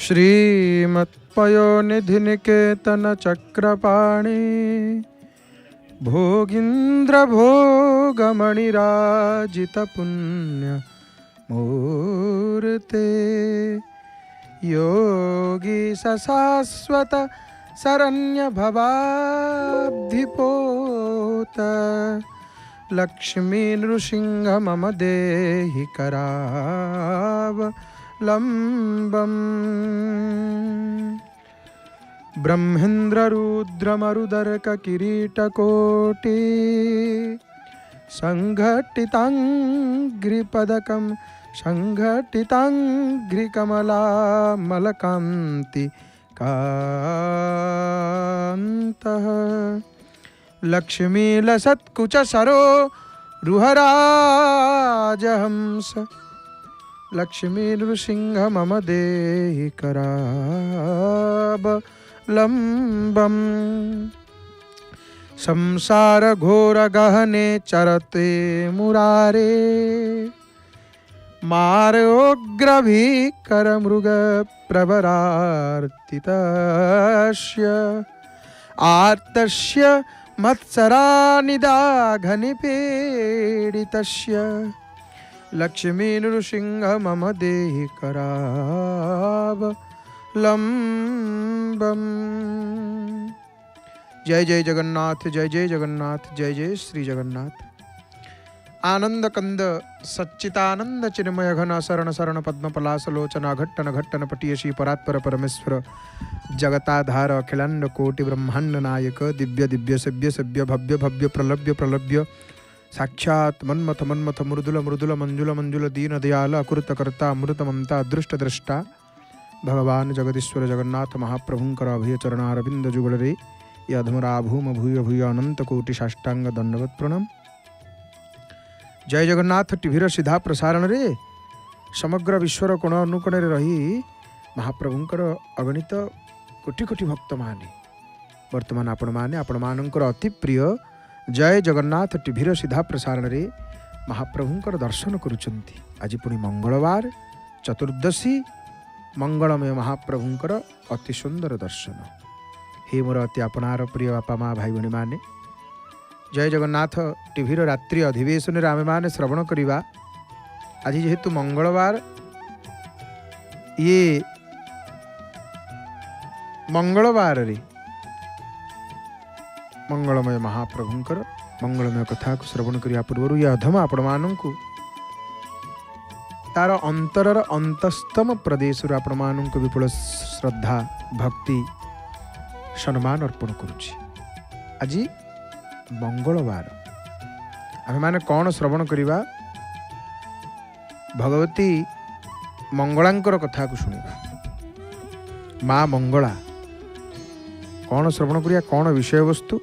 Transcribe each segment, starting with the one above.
श्रीमत्पयोनिधिनिकेतन चक्रपाणि भोगीन्द्र भोगमणिराजित पुण्य मूर्ते योगी सशाश्वत शरण्य भवाब्धिपोत लक्ष्मी नृसिंह मम देहि करावलम्बम् ब्रह्मेन्द्र रुद्र मरुदर्क किरीटकोटि संघटितांघ्रिपदकं संघटितांघ्रिकमलामलकान्ति कान्तः लक्ष्मीलसत्कुच सरो रुहराजहंस लक्ष्मी नृसिंह मम देहि करावलम्बम् संसार घोर गहने चरते मुरारे मारोग्रभीकर मृग प्रवरार्तितस्य आर्तस्य मत्सरानिदाघनिपीडितस्य लक्ष्मी नृसिंह मम देहि करावलम्बम्। जय जय जगन्नाथ, जय जय जगन्नाथ, जय जय श्री जगन्नाथ। आनंद कंद सच्चितानंद चिन्मय घन शरण शरण पद्मपलासलोचना घट्टन घट्टन पटियशी परात्पर परमेश्वर जगताधार अखिलांड कोटि ब्रह्मांड नायक दिव्य दिव्य सभ्य सभ्य भव्य भव्य प्रलभ्य प्रलभ्य साक्षात मन्मथ मन्मथ मृदुल मृदुल मंजुल मंजुल दीन दयाल अकृत कर्ता अमृत ममता अदृष्ट दृष्टा भगवान जगदीश्वर जगन्नाथ महाप्रभुंकर अभय चरणारविंद जुगलरे यधमरा भूम भूय भूय अनंत कोटि साष्टांग दंडवत प्रणाम। जय जगन्नाथ टीवीर सीधा प्रसारण रे समग्र विश्वर कोण अनुकोण रही महाप्रभुंकर अगणित कोटि कोटि भक्त माने वर्तमान आपण मानकर अति प्रिय जय जगन्नाथ टीवीर सीधा प्रसारण रे महाप्रभुंकर दर्शन करुचंती। आज पुणी मंगलवार चतुर्दशी मंगलमय महाप्रभुंकर अति सुंदर दर्शन। हे मोर अति आपणार प्रिय बापा माँ भाई भणी माने जय जगन्नाथ टीवीर रात्रि अधिवेशन रे आमे माने श्रवण करिवा। आज जेहेतु मंगलवार ये मंगलवार रे मंगलमय महाप्रभुंकर मंगलमय कथा को श्रवण करिया पूर्व ये अधम आपण माननकु तार अंतरर अंतस्तम प्रदेश आपण माननकु विपुल श्रद्धा भक्ति सम्मान अर्पण करुछि। आज मंगलवार आमे माने कौन श्रवण करिवा भगवती मंगलांकर कथा को सुनिबा। माँ मंगला कौन श्रवण करिया कौन विषय वस्तु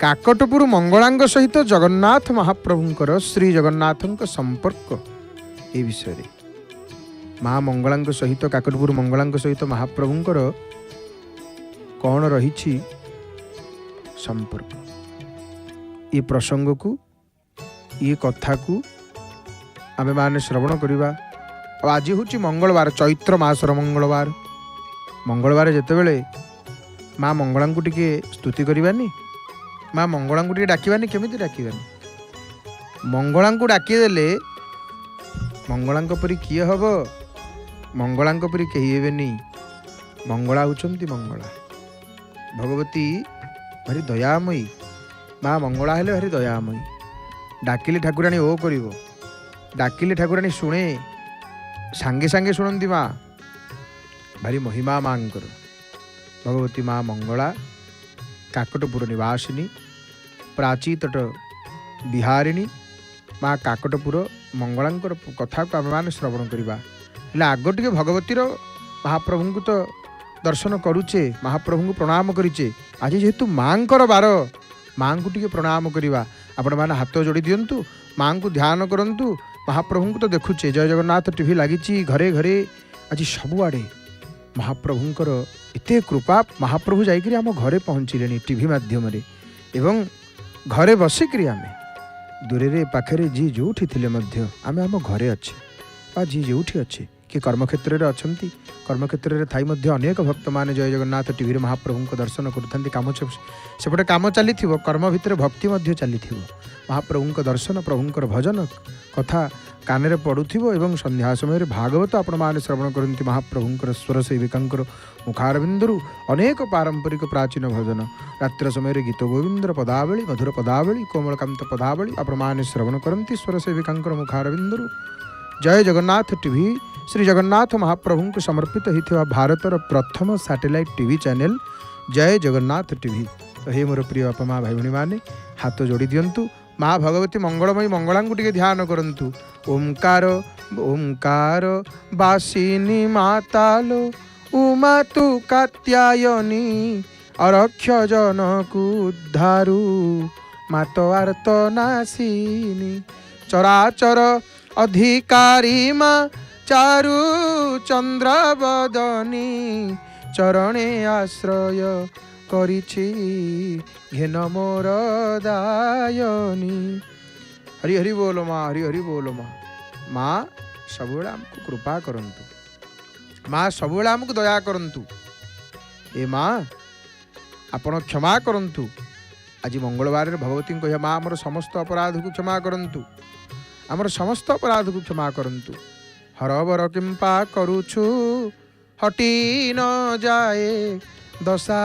काकटपुर मंगलांग सहित जगन्नाथ महाप्रभुंकर श्री जगन्नाथंक संपर्क ए विषय रे माँ मंगलांग सहित काकटपुर मंगलांग सहित महाप्रभुंकर कौन रही संपर्क ये प्रसंग को ये कथा को आमे माने श्रवण करिवा। आज हूँ मंगलवार चैत्र मासर मंगलवार मंगलवार जितेबले माँ मंगला को टिके स्तुति करवानी माँ मंगला को टिके डाकिबानी केमिति डाकिबानी मंगला को डाकिदेले मंगला परी किए हम मंगला परी कही हेबेनी। मंगला होचंती मंगला भगवती भारी दयामयी माँ मंगला हेले भारी दयामयी डाकिले ठाकुराणी ओ करिवो डाकिले ठाकुराणी शुणे सांगे सांगे शुणती माँ भारी महिमा मांकर भगवती माँ मंगला काकटपुर निवासिनी प्राचीतट बिहारिणी माँ काकटपुर मंगलांकर कथा को आम मैंने श्रवण करवा। आग टे भगवतीर महाप्रभु को तो दर्शन करुचे महाप्रभु को प्रणाम करिचे। आज जेहेतु माँ बार माँ को टे प्रणाम करवा आपण मैंने हाथ जोड़ी दिंतु माँ को ध्यान करंतु महाप्रभु को तो देखुचे। जय जगन्नाथ टीवी लगी घरे घरे आज सबुआड़े महाप्रभुंकर एते कृपा महाप्रभु जाइकरी आम घरे पहुँचले टीवी माध्यम एवं घरे बसिक आमे दूरे पाखे जी जो आमे आम घरे अच्छे जी जो अच्छे कि कर्मक्षेत्र में अच्छा कर्मक्षेत्र में थी अनेक भक्त मैंने जय जगन्नाथ टीवी महाप्रभु को दर्शन करुँच कम सेपटे कम चली कर्म भितर भक्ति चली महाप्रभु को दर्शन प्रभुंर भजन कथा कान पड़ुव एवं संध्या समय भागवत आपण मैंने श्रवण करती महाप्रभुंर स्वर सेविकांकर मुखारबिंदु अनेक पारंपरिक प्राचीन भजन रात्र समय गीत गोविंदर पदावली मधुर पदावली कोमलकांत पदावली आपण मैंने श्रवण करती स्वर सेविकांकर मुखारबिंदु जय जगन्नाथ टीवी श्री जगन्नाथ महाप्रभु को समर्पित होता भारतर प्रथम सैटेलाइट टीवी चैनल जय जगन्नाथ टीवी। तो हे मोर प्रिय बापा माँ भाई भाई मैंने हाथ जोड़ी दिंतु माँ भगवती मंगलमयी मंगला टिके ध्यान करंतु। ओंकार ओंकार बासिनी मातालो उमा तु कात्यायनी अरक्ष जनक उद्धारु मातो आर्त नासिनी चराचर अधिकारी माँ चारु चंद्र बदनी चरणे आश्रय करिछि घेन मोर दायनी। हरि हरि बोलो माँ हरि हरि बोलो माँ। माँ सबुले आमको कृपा करंतु माँ सबुले आमको दया करंतु। ए माँ आपण क्षमा करंतु। आज मंगलवार भगवती कह माँ आमर समस्त अपराध को क्षमा करंतु आमर समस्त अपराध को क्षमा करंतु। हरबर किंपा करुछु हटी न जाए दशा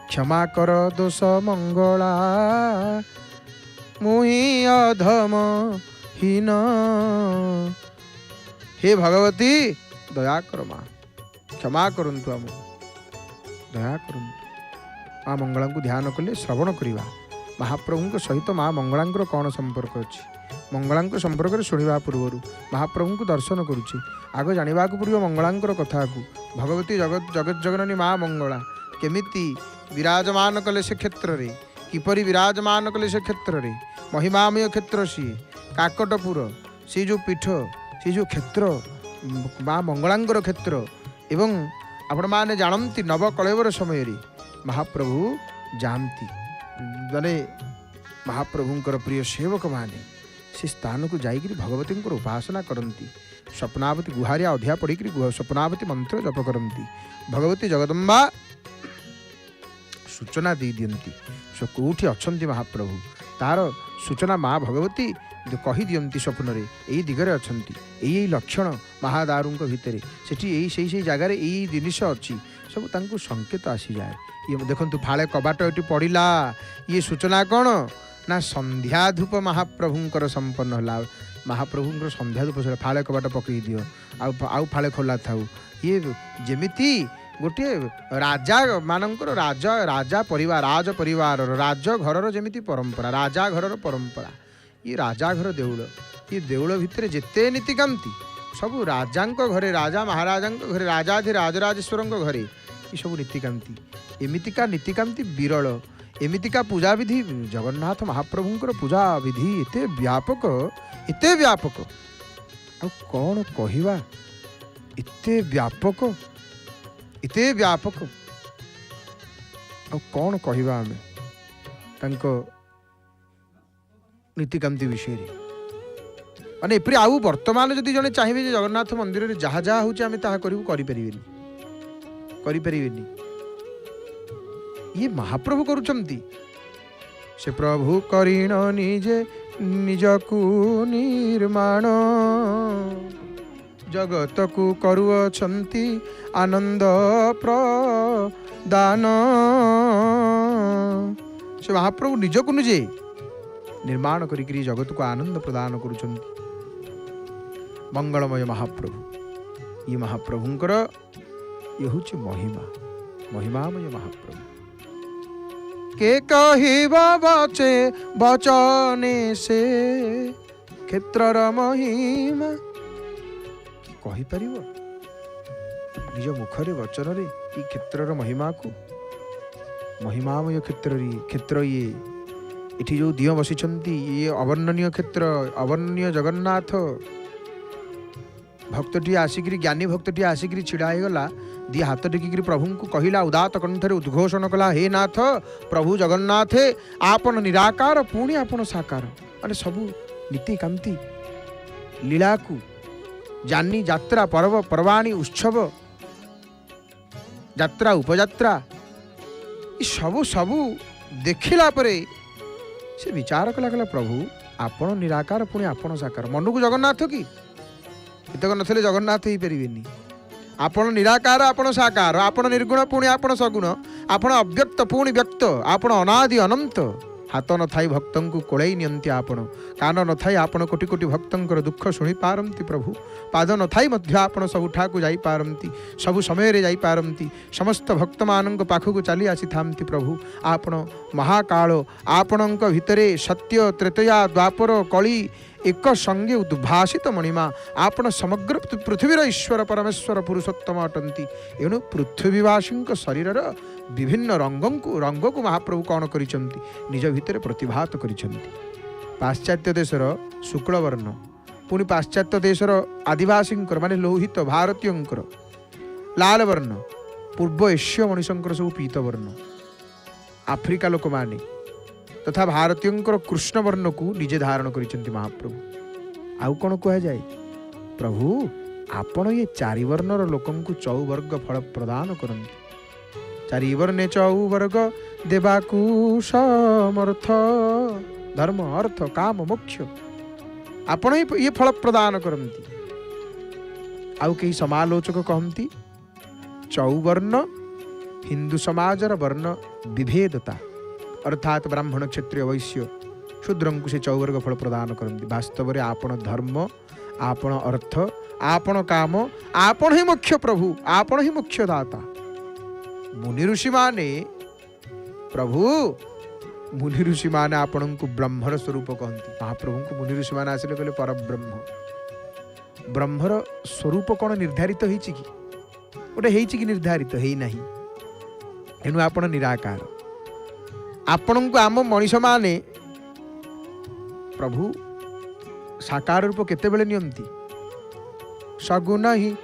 क्षमा कर दोष मंगला मुहि अधम हीन। हे भगवती दया कर माँ क्षमा करंतु आम दया करंतु। माँ मंगला को ध्यान कले श्रवण करवा महाप्रभु सहित माँ मंगला कौन संपर्क अच्छी मंगला संपर्क शुणा पूर्वर महाप्रभु को दर्शन करुच्ची आग जाना पूर्व मंगला कथा को भगवती जगत जगत जगननी माँ मंगला केमिति विराजमान कले से क्षेत्र रे किपरि विराजमान कले से क्षेत्र रे महिमामय क्षेत्र सी काकटपुर सी जो पीठ सी जो क्षेत्र माँ मंगला क्षेत्र एवं आपण मैंने जानती नवकलेवर समय महाप्रभु जानती माने महाप्रभुंकर प्रिय सेवक माने से स्थान को जाकर भगवती उपासना करती स्वप्नावती गुहारिया अध्याय पढ़ी स्वप्नावती मंत्र जप करती भगवती जगदम्बा सूचना दे दियंती सो कौटी अच्छा महाप्रभु तार सूचना माँ भगवती कही दियंती स्वप्न रे यही दिगरे अच्छा यही लक्षण महादारू भितर से जगार यही जिनिस अच्छी सब तांको संकेत आसी जाए। ये देखंतु फाळे कबाट एटी पड़िला ये सूचना कौन ना संध्या धूप महाप्रभुंकर संपन्न होला महाप्रभुंकर संध्या धूप फाळे कबाट पकई दियो आउ फाळे खोला थाउ ये जेमिति गोटे राजा मानकर राजा राजा परिवार राज घरर जेमिति परंपरा राजा घरर परंपरा ये राजा घर देउल ये देउल भितर जेते नीतिकांति सब राजांक घरे राजा महाराजांक घरे राजाधि राजराजेश्वर घरे ये सब नीतिकांति एमितिका नीतिकांति विरल एमितिका पूजा विधि जगन्नाथ महाप्रभुंकर पूजा विधि एते व्यापक आ कौन कहिबा एते व्यापक आ कौन कहिबा आमे तांको नीतिकांति विषय माने एपरि आउ वर्तमान जदि जने चाहिबे जे जगन्नाथ मंदिर रे जहा जहा होचे आमे ताहा करिवु करि परिबेनी ये महाप्रभु करुचंती से प्रभु करीण निजे निजकु निर्माण जगत को करुअछंती आनंद प्रदान से महाप्रभु निजकु निजे निर्माण करी जगत को आनंद प्रदान करुचंती मंगलमय महाप्रभु ये महाप्रभुंकर ये हूँ महिमा महिमामय महाप्रभु के कहिबा बचे बचने से क्षेत्रर महिमा कि कहि परिबो निज मुखरे वचन रे ई क्षेत्रर महिमा को महिमामय क्षेत्र ये इठी जो दियो बसिचंती ये अवर्णनीय क्षेत्र अवर्णनीय जगन्नाथ भक्तटी आसिकी ज्ञानी भक्तटी आसिकी छिड़ा हो गला दी हाथ टेकिकी प्रभु को कहला उदात कंठरे उद्घोषण कला हे नाथ प्रभु जगन्नाथ आपन निराकार पुणी आपन साकार माने सबू नीतिकांति लीला को जानी यात्रा पर्व पर्वाणी उत्सव यात्रा उपयात्रा सबू सबू देखिला परे से विचार कला कला प्रभु आपण निराकार पुणी आपण साकार मन को जगन्नाथ की इतक नथिले जगन्नाथ ही परिबेनी आपण निराकार आपण साकार आपण निर्गुण पुणी आपण सगुण आपण अव्यक्त पुणी व्यक्त आपण अनादि अनंत हाथ न थाई भक्तों को कोड़ई नियंती आपण कान न थाई आपण कोटि कोटि भक्तंकर दुख शुणी पारंती प्रभु पाद न थाई मध्य आपण सबुठा को जाई पारंती सबु समय रे जाई पारंती समस्त भक्त मानक पाखु चली आसी थामती प्रभु आपण महाकाल आपणक भितरे सत्य त्रेतया द्वापर कली एक संगे उद्भासित मणिमा आपण समग्र पृथ्वीर ईश्वर परमेश्वर पुरुषोत्तम अटंती एणु पृथ्वीवासी शरीर विभिन्न रंग को महाप्रभु कौन करिसंती निज भितर प्रतिभात करिसंती पाश्चात्य देशर शुक्लवर्ण पुणी पाश्चात्य देशर आदिवासी माने लोहित भारतीय लाल वर्ण पूर्व एशीय मनुष्य सब पीत वर्ण आफ्रिका लोक माने तथा भारतीय कृष्ण वर्ण को निजे धारण करिसंती महाप्रभु आउ कौन कह जाए प्रभु आपण ये चारि वर्णर लोकं को चौवर्ग फल प्रदान करंती चारि वर्णे चौवर्ग देवाकू समर्थ धर्म अर्थ काम मोक्ष आपण ही ये फल प्रदान करंती आउ कई समालोचक कहती चौवर्ण हिंदू समाजर वर्ण विभेदता अर्थात ब्राह्मण क्षत्रिय वैश्य शूद्र को से चौवर्ग फल प्रदान करती वास्तव में आपण धर्म आपण अर्थ आपण काम आपण ही मुख्य प्रभु आपण ही मुख्य दाता मुनि ऋषि माने प्रभु मुनि ऋषि माने आपण को ब्रह्मर स्वरूप कहती महाप्रभु को मुनि ऋषि माने आसिले कहले पर ब्रह्म ब्रह्मर स्वरूप कौन निर्धारित होइछि कि गोटे होइछि कि निर्धारित हेई नाही एनु आपण निराकार आपण को आम मनीष माने प्रभु साकार रूप केते बेले नियंती सगुण ही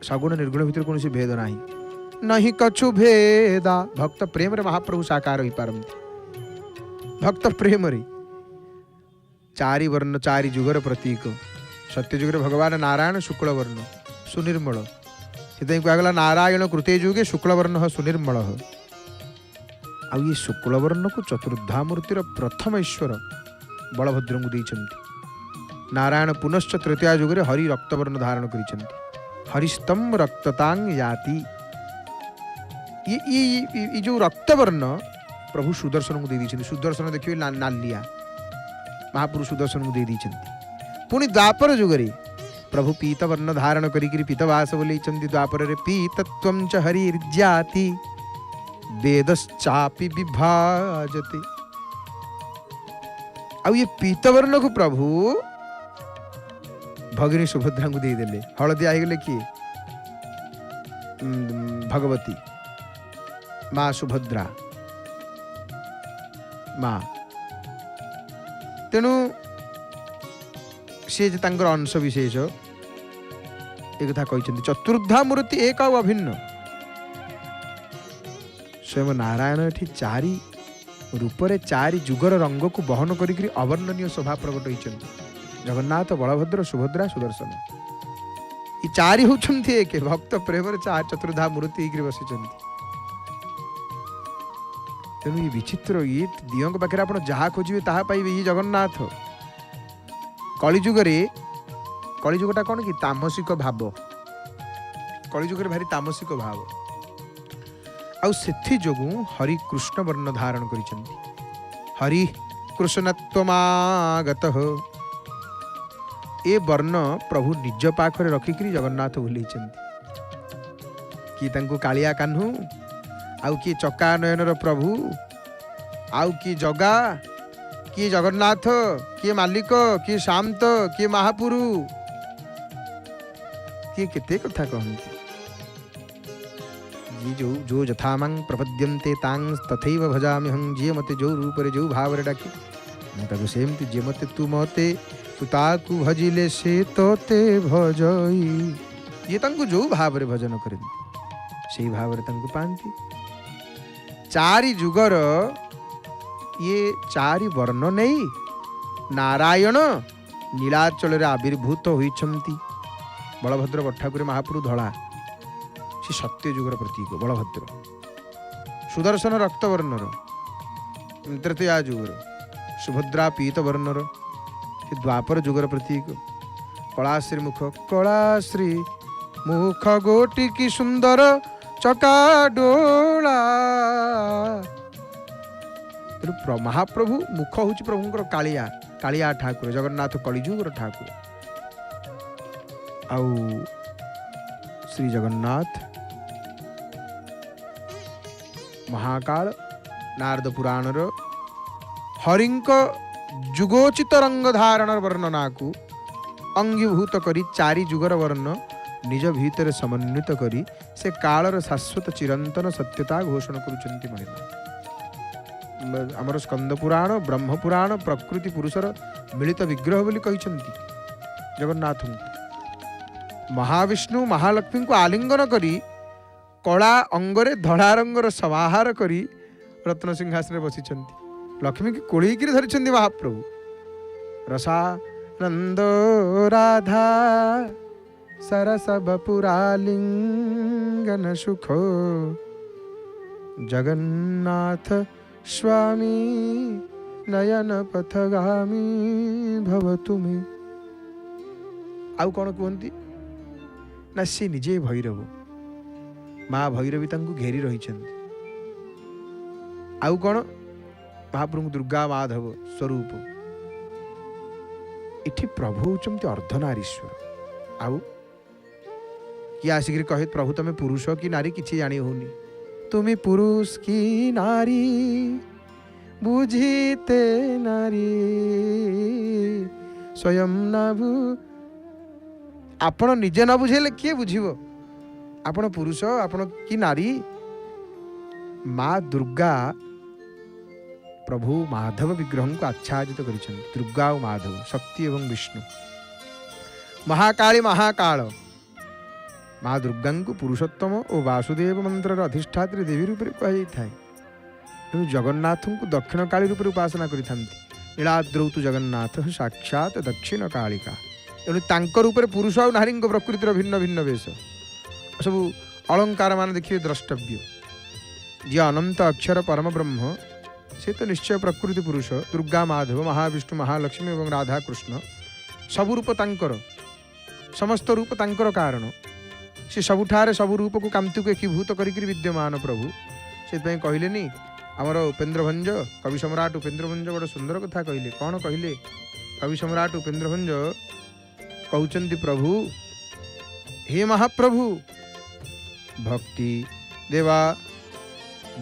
सगुण निर्गुण भितर कौन भेद नाही नहीं कछु भेदा भक्त प्रेम रे महाप्रभु साकार हो पारंती भक्त प्रेम रे चारि वर्ण चारि जुगर प्रतीक सत्य जुगर भगवान नारायण शुक्ल वर्ण सुनिर्मल से कहला नारायण कृते जुगे शुक्ल वर्ण सुनिर्मल आ ये शुक्ल वर्ण को चतुर्धा मूर्तिर प्रथम ईश्वर बलभद्र को देइछंती नारायण पुनश्च तृतीय जुगे हरि रक्तवर्ण धारण करिछंती हरिस्तम रक्ततांग याति ये जो रक्तवर्ण प्रभु सुदर्शन को दे दी सुदर्शन देखिए नालिया महापुरुष सुदर्शन को दे दी पुणी द्वापर जुगरे प्रभु पीतवर्ण धारण करी पीतवास बोले द्वापर पीतत्वं च हरिर्जाति वेदश्चापि विभाजते आ ये पीतवर्ण को प्रभु भगिनी सुभद्रा को देदेले हलदिया गले किए भगवती माँ सुभद्रा माँ तेणु सी अंश विशेष एक कथा कहते चतुर्धा मूर्ति एक आ अभिन्न स्वयं नारायण ये चारि रूपरे चारि जुगर रंग को बहन करी अवर्णनीय शोभा प्रकट होती जगन्नाथ बलभद्र सुभद्रा सुदर्शन ये चारि होती एक भक्त प्रेम चार चतुर्धा मूर्ति बसी तेणु ये विचित्र ये दियों पाखे आप जहाँ खोजे ता पाइबे ये जगन्नाथ कलिजुगटा कौन कि तामसिक भाव कलिजुग भारी तामसिक भाव आउ से जोगु हरि कृष्ण वर्ण धारण करिसेंती हरि कृष्णत्वमागत ए वर्ण प्रभु निज पाखरे रखिकरी जगन्नाथ भूलेइछंती कि तांको कालिया कान्हू आउ कि चक्का नयनर प्रभु आउ कि जगा किए जगन्नाथ किए मालिक किए शांत किए महापुरु किए केते कथा कहती जी जो यथामां प्रपद्यन्ते तां तथैव भजामि हं जी मते जो रूप रे जो भाव रे डाके ताको सेमती जे मते तू ताकू भजिले से तोते भजई ये तांको जो भाव रे भजन करती से भाव रे तांको पांती चारि जुगर ये चारि वर्ण नहीं नारायण नीलाचल रे आविर्भूत होइछंती ବଳଭଦ୍ର ବଠାକୁରେ ମହାପ୍ରଭୁ ଧଳା, ସେ ସତ୍ୟ ଯୁଗର ପ୍ରତୀକ ବଳଭଦ୍ର। ସୁଦର୍ଶନ ରକ୍ତବର୍ଣ୍ଣର, ତ୍ରେତୟା ଯୁଗର। ସୁଭଦ୍ରା ପୀତ ବର୍ଣ୍ଣର, ସେ ଦ୍ୱାପର ଯୁଗର ପ୍ରତୀକ। କଳାଶ୍ରୀ ମୁଖ, କଳାଶ୍ରୀ ମୁଖ ଗୋଟି କି ସୁନ୍ଦର ଚକାଡୋଳା। ତେଣୁ ମହାପ୍ରଭୁ ମୁଖ ହଉଛି ପ୍ରଭୁଙ୍କର କାଳିଆ, କାଳିଆ ଠାକୁର, ଜଗନ୍ନାଥ କଳିଯୁଗର ଠାକୁର। ଆଉ ଶ୍ରୀ ଜଗନ୍ନାଥ ମହାକାଳ ନାରଦ ପୁରାଣର ହରିଙ୍କ ଯୁଗୋଚିତ ରଙ୍ଗ ଧାରଣର ବର୍ଣ୍ଣନାକୁ ଅଙ୍ଗୀଭୂତ କରି ଚାରି ଯୁଗର ବର୍ଣ୍ଣ ନିଜ ଭିତରେ ସମନ୍ୱିତ କରି ସେ କାଳର ଶାଶ୍ୱତ ଚିରନ୍ତନ ସତ୍ୟତା ଘୋଷଣା କରୁଛନ୍ତି ମହିମା। ଆମର ସ୍କନ୍ଦ ପୁରାଣ, ବ୍ରହ୍ମ ପୁରାଣ ପ୍ରକୃତି ପୁରୁଷର ମିଳିତ ବିଗ୍ରହ ବୋଲି କହିଛନ୍ତି ଜଗନ୍ନାଥଙ୍କୁ। ମହାବିଷ୍ଣୁ ମହାଲକ୍ଷ୍ମୀଙ୍କୁ ଆଲିଙ୍ଗନ କରି କଳା ଅଙ୍ଗରେ ଧଳା ରଙ୍ଗର ସମାହାର କରି ରତ୍ନ ସିଂହାସନରେ ବସିଛନ୍ତି। ଲକ୍ଷ୍ମୀକି କୋଳେଇକିରି ଧରିଛନ୍ତି ମହାପ୍ରଭୁ। ରସାନନ୍ଦ ରାଧା ସରସ ବପୁରାଲିଙ୍ଗନ ସୁଖ ଜଗନ୍ନାଥ ସ୍ୱାମୀ ନୟନ ପଥଗାମୀ ଭବ ତୁମେ। ଆଉ କ'ଣ କୁହନ୍ତି ନା ସେ ନିଜେ ଭୈରବ, ମା ଭୈରବୀ ତାଙ୍କୁ ଘେରି ରହିଛନ୍ତି। ଆଉ କ'ଣ ମହାପ୍ରଭୁ ଦୁର୍ଗା ମାଧବ ସ୍ୱରୂପ। ଏଠି ପ୍ରଭୁ ହେଉଛନ୍ତି ଅର୍ଦ୍ଧନାରୀଶ୍ୱର। ଆଉ କିଏ ଆସିକିରି କହେ ପ୍ରଭୁ ତମେ ପୁରୁଷ କି ନାରୀ କିଛି ଜାଣି ହଉନି। ତୁମେ ପୁରୁଷ କି ନାରୀ ବୁଝିତେ ନାରୀ ସ୍ୱୟଂ ନାଭୁ। ଆପଣ ନିଜେ ନ ବୁଝେଇଲେ କିଏ ବୁଝିବ? ଆପଣ ପୁରୁଷ, ଆପଣ କି ନାରୀ? ମା ଦୁର୍ଗା ପ୍ରଭୁ ମାଧବ ବିଗ୍ରହଙ୍କୁ ଆଚ୍ଛାଦିତ କରିଛନ୍ତି। ଦୁର୍ଗା ଆଉ ମାଧବ, ଶକ୍ତି ଏବଂ ବିଷ୍ଣୁ। ମହାକାଳୀ ମହାକାଳ ମା ଦୁର୍ଗାଙ୍କୁ ପୁରୁଷୋତ୍ତମ ଓ ବାସୁଦେବ ମନ୍ତ୍ରର ଅଧିଷ୍ଠାତ୍ରୀ ଦେବୀ ରୂପରେ କୁହାଯାଇଥାଏ। ତେଣୁ ଜଗନ୍ନାଥଙ୍କୁ ଦକ୍ଷିଣ କାଳୀ ରୂପରେ ଉପାସନା କରିଥାନ୍ତି। ନୀଳାଦ୍ରୌତୁ ଜଗନ୍ନାଥ ସାକ୍ଷାତ ଦକ୍ଷିଣ କାଳିକା। ତେଣୁ ତାଙ୍କ ରୂପରେ ପୁରୁଷ ଆଉ ନାରୀଙ୍କ ପ୍ରକୃତିର ଭିନ୍ନ ଭିନ୍ନ ବେଶ, ସବୁ ଅଳଙ୍କାର ମାନ ଦେଖିବେ ଦ୍ରଷ୍ଟବ୍ୟ। ଯିଏ ଅନନ୍ତ ଅକ୍ଷର ପରମ ବ୍ରହ୍ମ ସେ ତ ନିଶ୍ଚୟ ପ୍ରକୃତି ପୁରୁଷ। ଦୁର୍ଗା ମାଧବ ମହାବିଷ୍ଣୁ ମହାଲକ୍ଷ୍ମୀ ଏବଂ ରାଧାକୃଷ୍ଣ ସବୁ ରୂପ ତାଙ୍କର, ସମସ୍ତ ରୂପ ତାଙ୍କର କାରଣ। ସେ ସବୁଠାରେ ସବୁ ରୂପକୁ କାନ୍ତିକୁ ଏକୀଭୂତ କରିକିରି ବିଦ୍ୟମାନ ପ୍ରଭୁ। ସେଥିପାଇଁ କହିଲେନି ଆମର ଉପେନ୍ଦ୍ର ଭଞ୍ଜ, କବି ସମ୍ରାଟ ଉପେନ୍ଦ୍ର ଭଞ୍ଜ ବଡ଼ ସୁନ୍ଦର କଥା କହିଲେ। କ'ଣ କହିଲେ? କବି ସମ୍ରାଟ ଉପେନ୍ଦ୍ର ଭଞ୍ଜ କହୁଛନ୍ତି ପ୍ରଭୁ ହେ ମହାପ୍ରଭୁ ଭକ୍ତି ଦେବା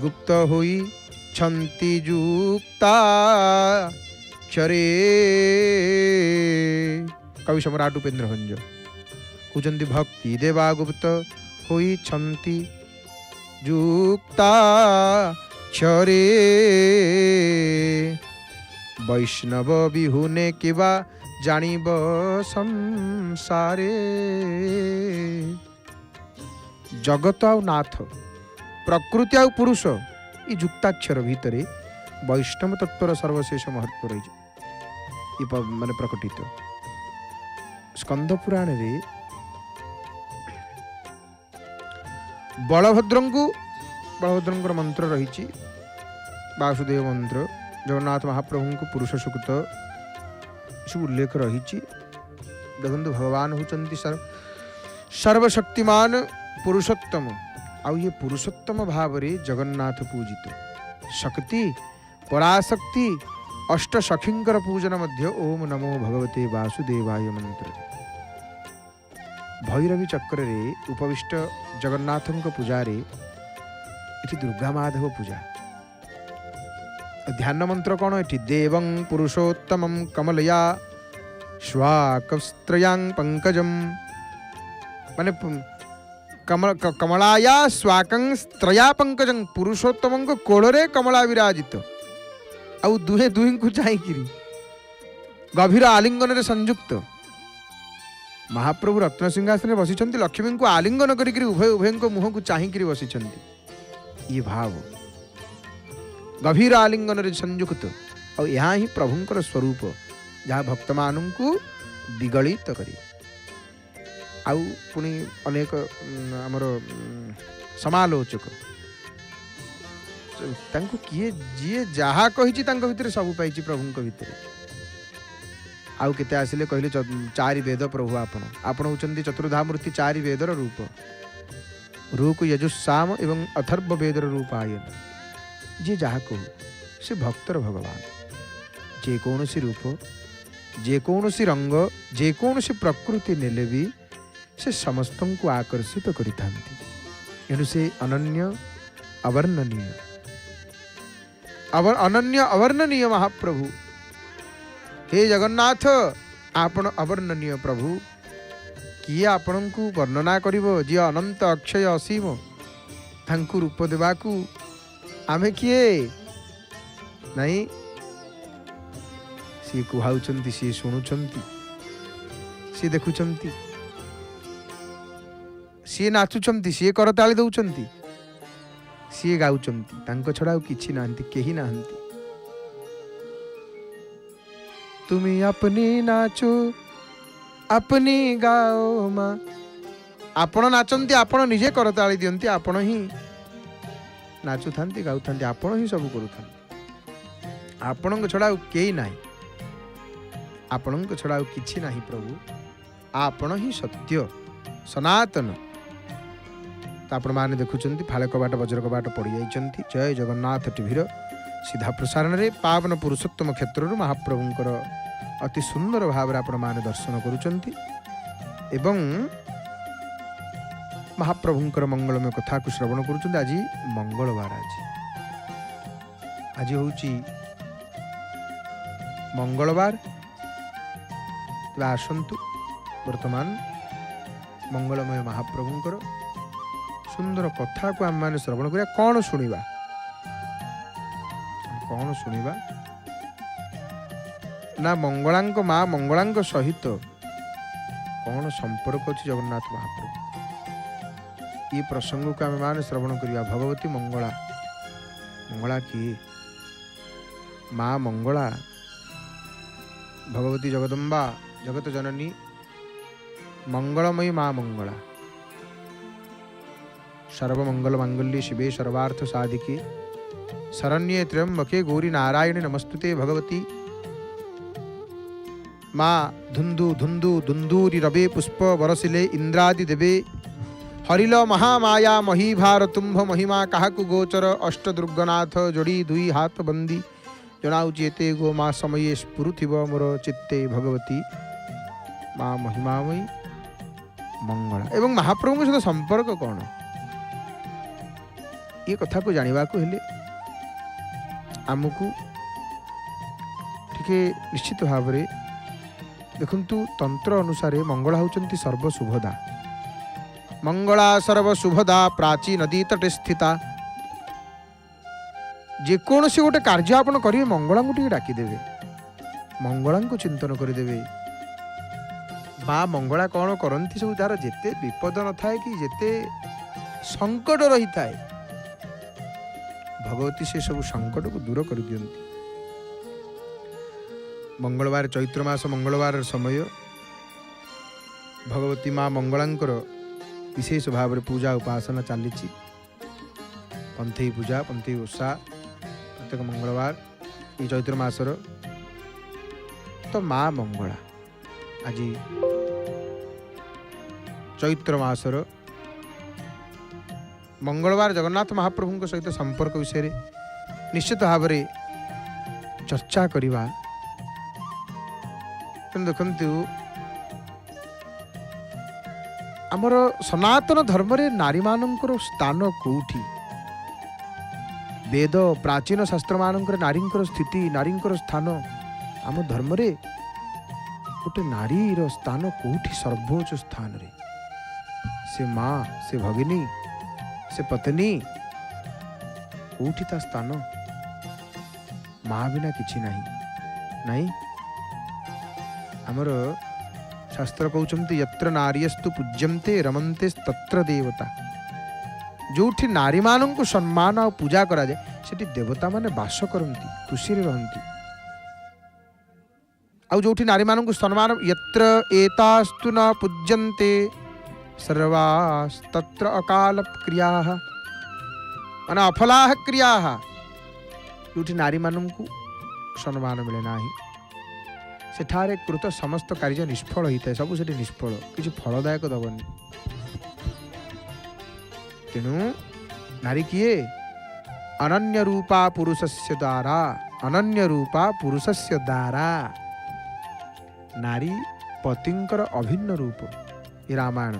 ଗୁପ୍ତ ହୋଇ ଛନ୍ତି ଯୁକ୍ତା କ୍ଷରେ। କବି ସମ୍ରାଟ ଉପେନ୍ଦ୍ର ଭଞ୍ଜ କହୁଛନ୍ତି ଭକ୍ତି ଦେବା ଗୁପ୍ତ ହୋଇଛନ୍ତି ଯୁକ୍ତା କ୍ଷରେ। ବୈଷ୍ଣବ ବିହୁନେ କିବା ଜାଣିବ ସଂସାରେ। ଜଗତ ଆଉ ନାଥ, ପ୍ରକୃତି ଆଉ ପୁରୁଷ, ଏ ଯୁକ୍ତାକ୍ଷର ଭିତରେ ବୈଷ୍ଣବ ତତ୍ଵର ସର୍ବଶେଷ ମହତ୍ଵ ରହିଛି ମାନେ ପ୍ରକଟିତ। ସ୍କନ୍ଦ ପୁରାଣରେ ବଳଭଦ୍ରଙ୍କର ମନ୍ତ୍ର ରହିଛି, ବାସୁଦେବ ମନ୍ତ୍ର। ଜଗନ୍ନାଥ ମହାପ୍ରଭୁଙ୍କୁ ପୁରୁଷ ସୁକ୍ତ ସବୁ ଉଲ୍ଲେଖ ରହିଛି। ଦେଖନ୍ତୁ ଭଗବାନ ହେଉଛନ୍ତି ସର୍ବଶକ୍ତିମାନ ପୁରୁଷୋତ୍ତମ। ଆଉ ଇଏ ପୁରୁଷୋତ୍ତମ ଭାବରେ ଜଗନ୍ନାଥ ପୂଜିତ। ଶକ୍ତି ପରାଶକ୍ତି ଅଷ୍ଟ ସଖୀଙ୍କର ପୂଜନ ମଧ୍ୟ ଓಂ ନମୋ ଭଗବତେ ବାସୁଦେବାୟ ମନ୍ତ୍ରରେ। ଭୈରବୀ ଚକ୍ରରେ ଉପବିଷ୍ଟ ଜଗନ୍ନାଥଙ୍କ ପୂଜାରେ ଏଠି ଦୁର୍ଗା ମାଧବ ପୂଜା। ଧ୍ୟାନ ମନ୍ତ୍ର କ'ଣ ଏଠି? ଦେବଂ ପୁରୁଷୋତ୍ତମଂ କମଲୟା ସ୍ୱାକସ୍ତ୍ରୟାଂ ପଙ୍କଜಂ। ମାନେ କମଳାୟା ସ୍ୱାକଂ ସ୍ତ୍ରୟା ପଙ୍କଜଂ। ପୁରୁଷୋତ୍ତମଙ୍କ କୋଳରେ କମଳା ବିରାଜିତ। ଆଉ ଦୁହେଁ ଦୁହିଁଙ୍କୁ ଚାହିଁକିରି ଗଭୀର ଆଲିଙ୍ଗନରେ ସଂଯୁକ୍ତ। ମହାପ୍ରଭୁ ରତ୍ନସିଂହାସନରେ ବସିଛନ୍ତି, ଲକ୍ଷ୍ମୀଙ୍କୁ ଆଲିଙ୍ଗନ କରିକିରି ଉଭୟଙ୍କ ମୁହଁକୁ ଚାହିଁକିରି ବସିଛନ୍ତି। ଇଏ ଭାବ ଗଭୀର ଆଲିଙ୍ଗନରେ ସଂଯୁକ୍ତ। ଆଉ ଏହା ହିଁ ପ୍ରଭୁଙ୍କର ସ୍ୱରୂପ, ଯାହା ଭକ୍ତମାନଙ୍କୁ ଦିଗଳିତ କରି। आउ पुणी अनेक आमर समालोचक तांको किए जी जहा कही भितर सब पाई प्रभु भितर आउ केते आसिले कहले चारि वेद प्रभु आपण होचंदी चतुर्धा मूर्ति चारि वेदर रूप रूक यजुस्साम एवं अथर्व वेदर रूप आयन जी जहा कहू से भक्तर भगवान जेकोसी रूप जेकोसी रंग जेकोसी प्रकृति नेले भी से समस्त को आकर्षित करिथांती एणु से अनन्य अवर्णनीय अनन्य अवर्णनीय महाप्रभु हे जगन्नाथ आपण अवर्णनीय प्रभु किए आपण को वर्णना करिवो जी अनंत अक्षय असीम तांकु रूप देवाकू आमे किए नहीं सी कुहाउचंती सी शुणुचंती सी देखुचंती सी नाचुचंती सी करताली दउचंती सी गाउचंती तांको छड़ा किछि नाहंती केही नाहंती तुमी अपनी नाचो अपनी गाओ माँ आपण नाचंती आपण निजे करताली दियंती आपण ही नाचु थांती गाउ थांती आपण ही सब करू थांती आपण छड़ा केही नाही आपण छड़ा किछि नाही प्रभु आपण ही सत्य सनातन आपण माने देखुचंती फाळे कबाट वज्र कबाट पड़ी जाइचंती जय जगन्नाथ टीवीर सीधा प्रसारण रे पावन पुरुषोत्तम क्षेत्र महाप्रभुंकर अति सुंदर भाव आपण माने दर्शन करुचंती एवं महाप्रभुंकर मंगलमय कथा को श्रवण करुचंती। आज मंगलवार आज होची मंगलवार आसंतु वर्तमान मंगलमय महाप्रभुंकर सुंदर कथा को आम मैंने श्रवण करिया कौन शुणिबा ना मंगलांक माँ मंगलांक सहित कौन संपर्क अच्छी जगन्नाथ महाप्रभु ये प्रसंग को आम मैंने श्रवण करिया भगवती मंगला मंगला किए माँ मंगला भगवती जगदम्बा जगत जननी मंगलमयी माँ मंगला सर्वमंगल मांगल्ये शिवे सर्वार्थ साधिके शरण्ये त्र्यंबके गौरी नारायणी नमस्तुते भगवती माँ धुंदु धुंदु धुंदूरी रवे पुष्प बरसिले इंद्रादि देवे हरिल महामाया मही भार तुम्भ महिमा काहाकु गोचर अष्ट दुर्गनाथ जोड़ी दुई हाथ बंदी जनाऊची एते गो माँ समये स्फुरुथिव मोर चित्ते भगवती माँ महिमामयी मंगला एवं महाप्रभु के सहित संपर्क कौन ये कथा को जानिबा को हेले आमको टिके निश्चित भाव रे देखंतु तंत्र अनुसार मंगला होचंती सर्वशुभदा मंगला सर्वशुभदा प्राची नदी तटे स्थिता जेकोसी गोटे कार्य आपण करेंगे मंगला को टिके डाकिदेवे मंगला को चिंतन करदेवे बा मंगला कौन करती सब तार जेते विपद न थाए कि जेते संकट रही थाए भगवती से सब संकट को दूर कर दियंती। मंगलवार चैत्र मास मंगलवार समय भगवती माँ मंगलांकर विशेष भाव में पूजा उपासना चली पंथई पूजा पंथई ओषा प्रत्येक मंगलवार ये चैत्र मासर तो माँ मंगला आज चैत्र मासर मंगलवार जगन्नाथ महाप्रभु सहित संपर्क विषय निश्चित भाव में चर्चा करवा देखु आमर सनातन धर्म रे नारी मानकर स्थान कौटी वेद प्राचीन शास्त्र मानकर नारी स्थिति नारी स्थान आम धर्म रे गोटे नारीर स्थान कौटी सर्वोच्च स्थान रे से माँ से भगिनी से पत्नी कौटी ता स्थान माँ बिना किछि नहीं आमर शास्त्र कहते यत्र नार्यस्तु पूज्यन्ते रमन्ते तत्र देवता जोठी नारी मानन को सम्मान और पूजा करा जाए सेठी देवता माने वास करती खुशी रहती आउ जोठी नारी मानन को सम्मान यत्र एतास्तु न पूज्यन्ते सर्वास्तत्र अकाल क्रिया मान अफला क्रिया जो नारी मानू सम्मान मिले ना सेठारे कृत समस्त कार्य निष्फल होता है सब से निष्फल किसी फलदायक दबनी तेणु नारी किए अनन्य रूपा पुरुषस्य द्वारा अनन्य रूपा पुरुषस्य द्वारा नारी पतिंकर अभिन्न रूप ये रामायण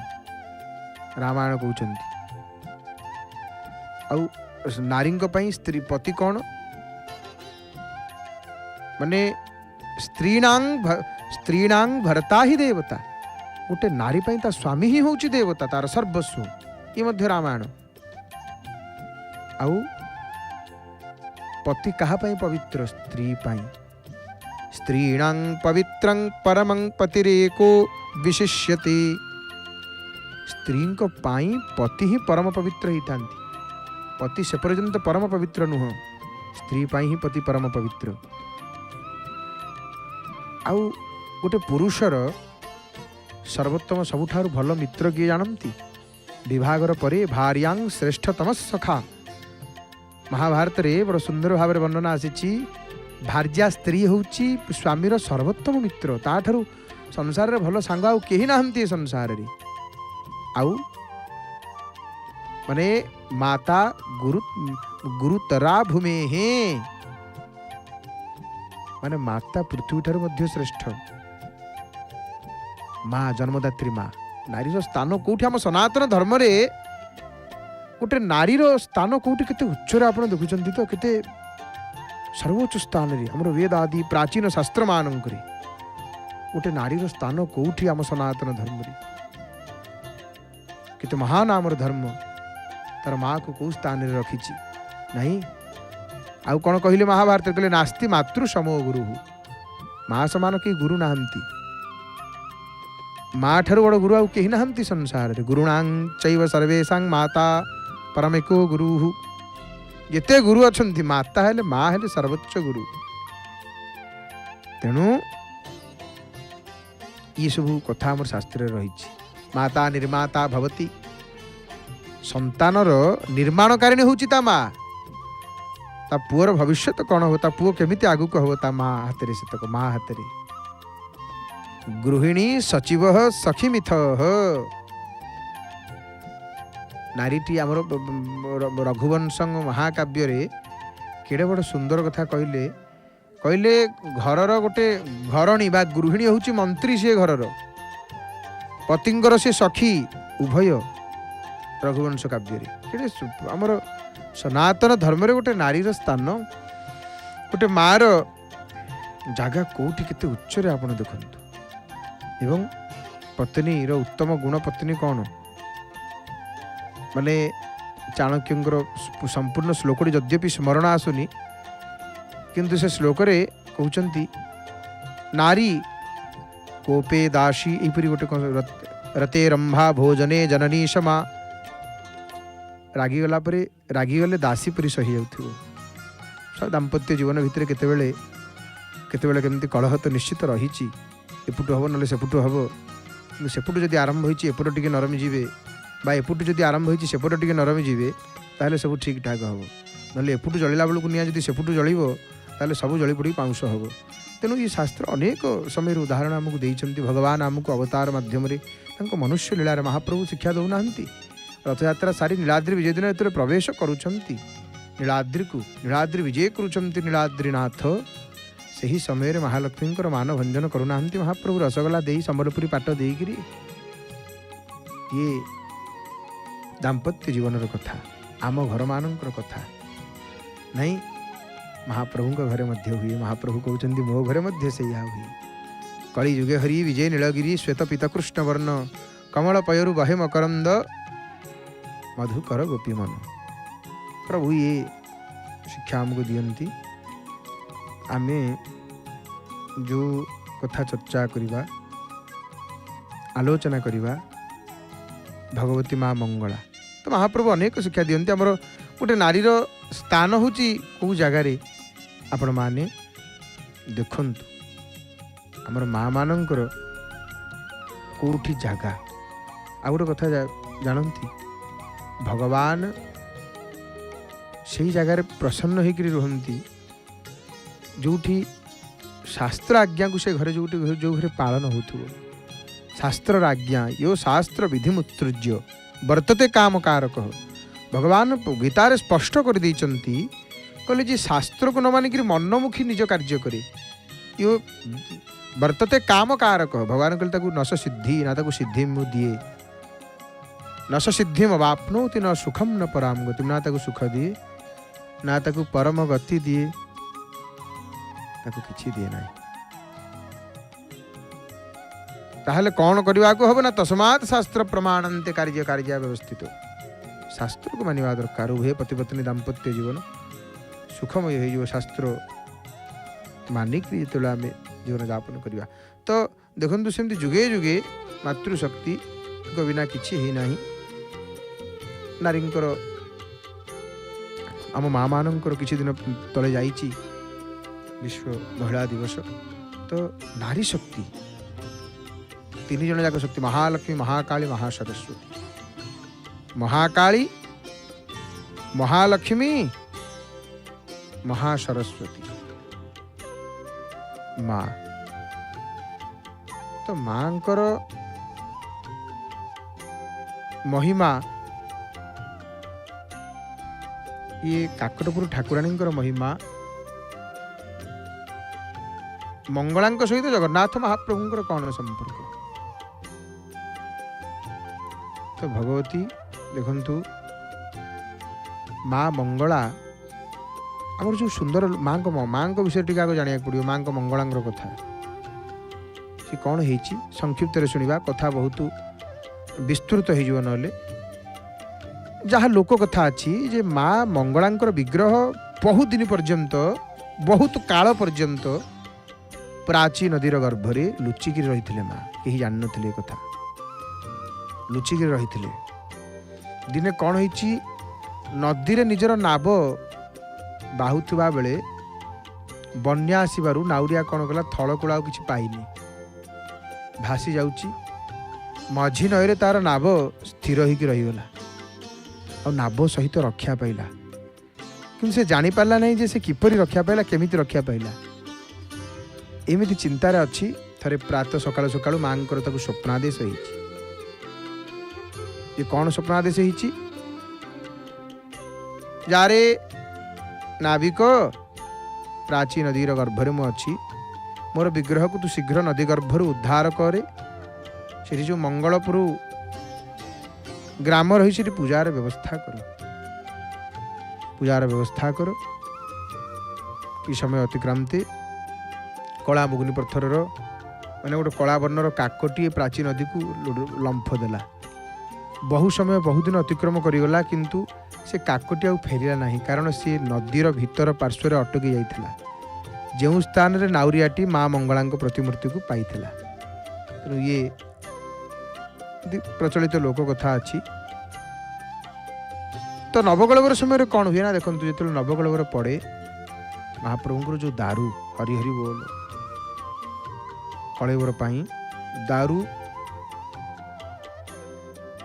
रामायण कहते आउ नारी स्त्री पति कौन माने स्त्रीणां भरता ही देवता गोटे नारी ता स्वामी ही हूँ देवता तार सर्वस्व ये मध्य रामायण आउ पति कहा पवित्र स्त्री स्त्रीणां पवित्रं परमं पतिरेको विशिष्यते स्त्री को पाई पति ही परम पवित्र होता पति से पर्यंत परम पवित्र नुह स्त्री पाई ही पति परम पवित्र आउ गोटे पुरुषर सर्वोत्तम सबुठारु भल मित्र किए जानती विभागर परे भार्यां श्रेष्ठतम सखा महाभारत रे बड़ सुंदर भाव वर्णना आसी भार्या स्त्री होची स्वामीर सर्वोत्तम मित्र ताठू संसार रे भल सांग आउ केही नाहंती संसार रे आउ माने माता गुरुतरा भूमे हे माने माता पृथ्वी ठार मध्य श्रेष्ठ माँ जन्मदात्री माँ नारी स्थान कौटी आम सनातन धर्म रे गोटे नारी स्थान कौटी केते उच्चरे आपण देखुचंती तो केते सर्वोच्च स्थान रे हमर वेद आदि प्राचीन शास्त्र मानक रे गोटे नारी स्थान कौटी आम सनातन धर्म रे केते महान आमर धर्म तार माँ को कौ स्थान रे रखिछि नहीं आउ कौन कहले महाभारत कहले नास्ति मातृ समो गुरु माँ समान के गुरु नाहंती माँ ठारू बड़ गुरु आउ केही नाहंती संसार रे गुरुणां चैव सर्वेषां माता परमेको गुरु येते गुरु अछंती माता हेले माँ हेले सर्वोच्च गुरु तेणु ये सब कथा हमर शास्त्र रही माता निर्माता भवती संतानर निर्माणकारिणी होची ता माँ ता पुअर भविष्य कौन हो ता पुओ केमिति आगु को हो ता माँ हाथ से तक माँ हाथ गृहिणी सचिव सखी मिथ नारीटी आमर रघुवंश महाकाव्य रे केड़े बड़ सुंदर कथा कहले कहले घरर गोटे घरणी बा गृहिणी होची मंत्री से घरर पतिंगर से सखी उभय रघुवंश काव्य रे केड़े आमर सनातन धर्म रे गोटे नारीर स्थान गोटे मार जगह कोठी केते उच्च रे आपण देखंतु एवं पत्नी रो उत्तम गुण पत्नी कौन माने चाणक्यंकर संपूर्ण श्लोक यद्यपि स्मरण आसुनी किंतु से श्लोक रे कहउचंती नारी कोपे दासी एपरी गोटे रते रंभा भोजने जननी क्षमा रागी गले दासी परी सही जाउथिबो दाम्पत्य जीवन भितर केतेबेले केमती कलह तो निश्चित रही एपुटु हम ना सेपुटु हम सेपुटु जदि आरंभ होइछि एपुटु टिके नरमी जीवे बा एपुटु जदि आरंभ होइछि सेपुटु टिके नरमी जीवे ताहले सब ठीक ठाक हम ना एपुटु जलिला बेलू निया जदि सेपुटु जलिबो ताहले सब जली पड़ी पाउंस हम तेणु ये शास्त्र अनेक समय उदाहरण आमको देइछन्ति भगवान आमको अवतार माध्यम मनुष्य लीला महाप्रभु शिक्षा दौना रथयात्रा सारी नीलाद्रि विजय दिन एत प्रवेश करुछन्ति नीलाद्रि विजय करुछन्ति नीलाद्रिनाथ से ही समय महालक्ष्मी मान भंजन करूना महाप्रभु रसगोला दे संबलपुरी पाट देकरी ये दाम्पत्य जीवन कथा आम घर मान कथा नहीं महाप्रभु घरे मध्य हुए महाप्रभु कहते मो घरे मध्य से हुए कली युगे हरि विजय नीलगिरी श्वेत पीत कृष्ण वर्ण कमल पयरु बहे मकरंद मधुकर गोपी मन प्रभु ये शिक्षा आमको दियंती आमे जो कथा चर्चा करिबा आलोचना करिबा भगवती माँ मंगला तो महाप्रभु अनेक शिक्षा दियंती हमर गोटे नारीर स्थान होची को जगार आपण माने देखंतु हमर माँ मानकर कोठी जगह आ गोटे कथा जानती भगवान से जगार प्रसन्न होकर रुहती जो शास्त्र आज्ञा को से घरे जो घरे पालन हो शास्त्र आज्ञा यो शास्त्र विधि मुत्सृज्य वर्तते काम कारक भगवान गीतार स्पष्ट कर देइचंती कहले जी शास्त्र को न मानिक मनमुखी निज कार्य करे यो वर्तते काम कारक भगवान कहले ताकू नश सिद्धि ना ताकू सिद्धि मु दिए नश सिद्धि अवाप्नोति न सुखम न पराम गति ना ताकू सुख दिए ना ताकू परम गति दिए ताकू किछि दिए ना ताहले कौन करने को हम ना तस्मात् शास्त्र प्रमाणन्ते कार्य कार्य व्यवस्थित शास्त्र को मानिबा दरकार उभय पति पत्नी दाम्पत्य जीवन सुखमय हो शास्त्र मानिक जो आम जीवन यापन करवा तो देखु सेमती जुगे जुगे मातृशक्ति को बिना किछि ही नाही नारींकर आम माँ मानकर किछि दिन तले जाइछि विश्व महिला दिवस तो नारी शक्ति तीन जन जाक शक्ति महालक्ष्मी महाकाली महासरस्वती महाकाली महालक्ष्मी महासरस्वती माँ तो मांकर महिमा ये काकटपुर ठाकुराणी महिमा मंगला सहित जगन्नाथ महाप्रभुंकर कौन संपर्क तो भगवती देखंतु माँ मंगला आमर जो सुंदर माँ को विषय टी आगे जाना पड़ो माँ मंगला कथा सी कौन हो संक्षिप्त शुणा कथा बहुत विस्तृत हो ना जहाँ लोक कथा अच्छी जे माँ मंगला विग्रह बहुत दिन पर्यंत बहुत काल पर्यंत प्राची नदीर गर्भरे लुचिकी रही माँ कहीं जान नी कथा लुचिकी रही दिने कौन होती नदी रे निजर नाव बाहुवा बेले बन्या आसबार नाउरिया कौन कला थलकूला कि पाइनी भासी जाऊँगी मझी नईरे तार नाव स्थिर होकर रहीगला आ नाव सहित रक्षा पाइला कि से जानी पारला नहीं जे से किपरि रक्षा पाइला केमिति रक्षा पाइला एमिति चिंतार अच्छी थरे प्रातः सकाल सकाल माँ को स्वप्नादेश होती ये कौन स्वप्नादेश होती जारे नाविक प्राची नदीर गर्भरे मु अच्छी मोर विग्रह को तू शीघ्र नदी गर्भर उद्धार करे से जो मंगलपुर ग्राम रही से पूजार व्यवस्था कर कि समय अतिक्रांति कला मुगुनी पत्थर मैंने गोटे कला वर्णर काकटी प्राची नदी को लंफ देला बहु समय बहुत दिन अतिक्रम करिगला किंतु से काकटी आउ फेरिला नहीं कारण सी नदीर भीतर पार्श्वर अटकी जाइथिला जो स्थान रे नाउरियाटी माँ मंगला प्रतिमूर्ति को पाइथिला तेणु ये प्रचलित लोक कथा अच्छी तो नवकलवर समय कौन हुए ना देखो जो नवकलवर पड़े महाप्रभु जो दारू हरि हरि बोल कलेवर दारू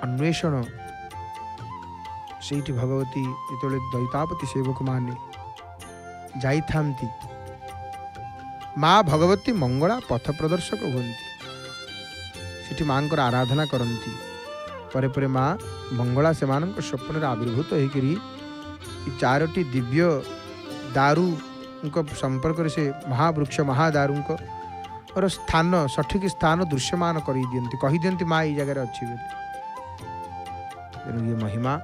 अन्वेषण से भगवती जो दैतापति सेवक माने जाई थांती माँ भगवती मंगला पथ प्रदर्शक होती माँ को आराधना करती परे परे माँ मंगला से स्वप्न आविर्भूत होकर चारोटी दिव्य दारू संपर्क से महावृक्ष महादारू और स्थान सठिक स्थान दृश्यमान कर कही दिखती माँ ये जगह अच्छी तेणु ये महिमा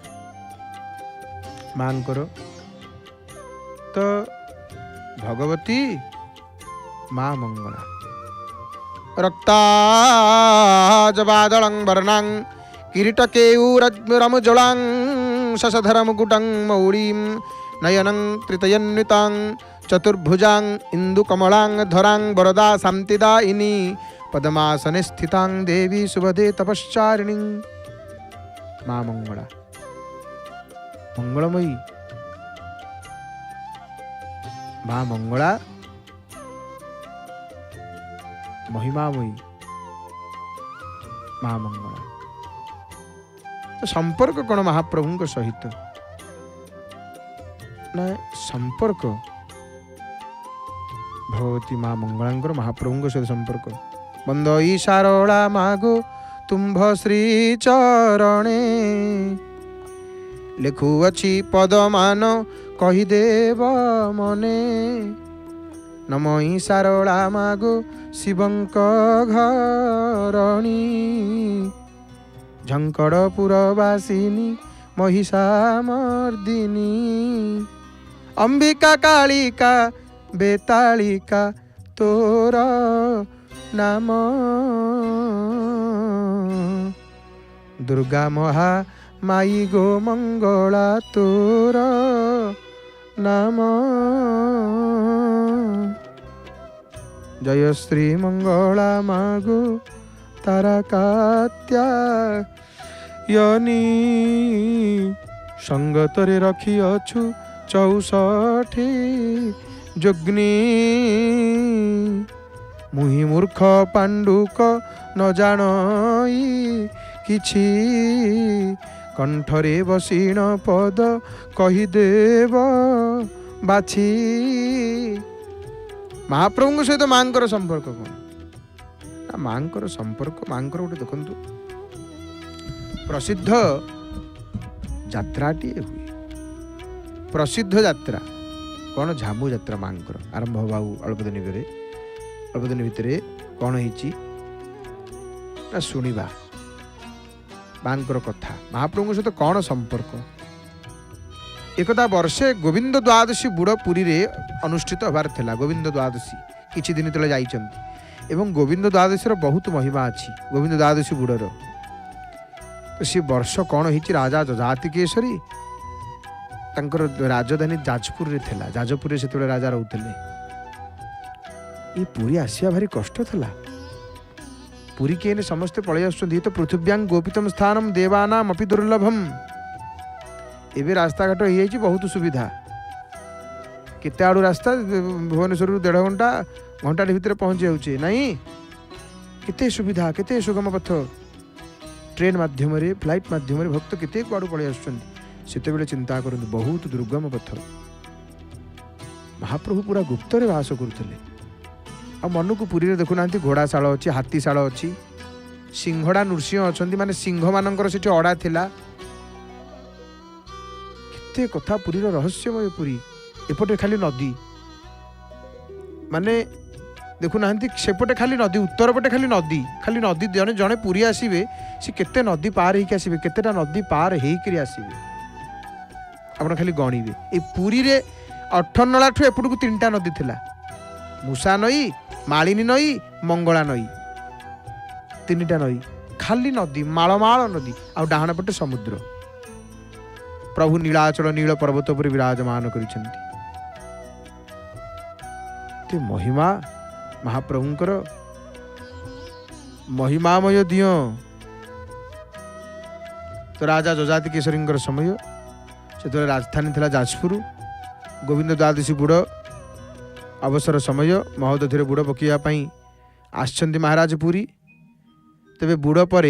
माँ तो भगवती माँ मंगला रक्ताजबादलं वर्णां किरीटकेयूरमुजलां शशधरमुकुटं मौळीं नयनं त्रितयन्वितां चतुर्भुजां इन्दुकमलां धरां वरदा शान्तिदायिनी पद्मासने स्थितां देवी सुभदे तपश्चारिणी माँ मंगला मंगलमयी माँ मंगला महिमामयी माँ मंगला संपर्क कौन महाप्रभु सहित ना संपर्क भगवती माँ मंगलांकर महाप्रभु सहित संपर्क बंदई सारला मागो तुम्भ श्री चरणे लेखुअछि पदमान कहिदेव मने नमई सारला मागो शिवंक घरणी झंकड़पुरवासिनी महिषामर्दिनी अंबिका कालिका बेतालिका तोर नाम दुर्गा महा माई गो मंगला तोर नाम जय श्री मंगला मागो तारा कात्यायनी संगतरे रखी अछु 64 जोग्नी मुहि मूर्ख पांडुक न जानई किछि कंठरे बसीण पद कहिदेव बाछी महाप्रभु सहित मांकर संपर्क कौन मांकर संपर्क मांकर गोटे देखंतु प्रसिद्ध यात्राटी हुए प्रसिद्ध यात्रा कौन झामु यात्रा मांकर आरंभ हवा अल्प दिन भितर कौन है शुणा मांकर कथा महाप्रभु सहित कौन संपर्क एकदा वर्षे गोविंद द्वादशी बुड़ पुरी रे अनुष्ठित होबार थिला गोविंद द्वादशी किछि दिन तले जाइछन्ति एवं गोविंद द्वादशी बहुत महिमा अच्छी गोविंद द्वादशी बुड़र तो सी वर्ष कौन हो राजा जजाति केसरी तांकर राजधानी जाजपुर रे थिला जाजपुर रे सेतबेले राजा रहउथिले ई पुरी आसिया भारी कष्ट थिला पुरी के समस्ते पळै आसुछन्ति तो पृथिव्यां गोपितम स्थानम देवानाम अपि दुर्लभम एबे रास्ता घाट हो बहुत सुविधा केते आड़ू रास्ता भुवनेश्वर 1.5 घंटा घंटा भितर पहुँच जाऊे नहीं केते सुविधा केते सुगम पथ ट्रेन माध्यम फ्लाइट माध्यम भक्त केते कुआड़ू पड़े आसुँच चिंता करते बहुत दुर्गम पथ महाप्रभु पूरा गुप्त रे वास करुले आ मन को पुरी देखुना घोड़ाशाल अच्छी हाथीशाल अच्छी सिंहड़ा नृसिंह अच्छा माने सिंह मानकर से अड़ा थिला केते कथा पुरीर रहस्यमय पुरी एपटे खाली नदी माने देखुना सेपटे खाली नदी उत्तर पटे खाली नदी जने जने पुरी आसबे सी केते नदी पार होकर आसबे केतेटा नदी पार होकर आसबे आप खाली गणिबे ए पुरी रे 8 नला ठू एपट को 3टा नदी थिला मूषा नई मालिनी नई मंगला नई 3टा नई खाली नदी मालमाल नदी आ डाहाण पटे समुद्र प्रभु नीलाचल नील पर्वत पर विराजमान करिसेंती ते महिमा महाप्रभुंकर महिमामय दियो तो राजा जजाति केसरी समय से राजधानी थिला जाजपुर गोविंद द्वादशी बुड़ अवसर समय महोदधि बुड़ पकड़ापी आसछन्ति महाराज पुरी तेबे बुड़ पर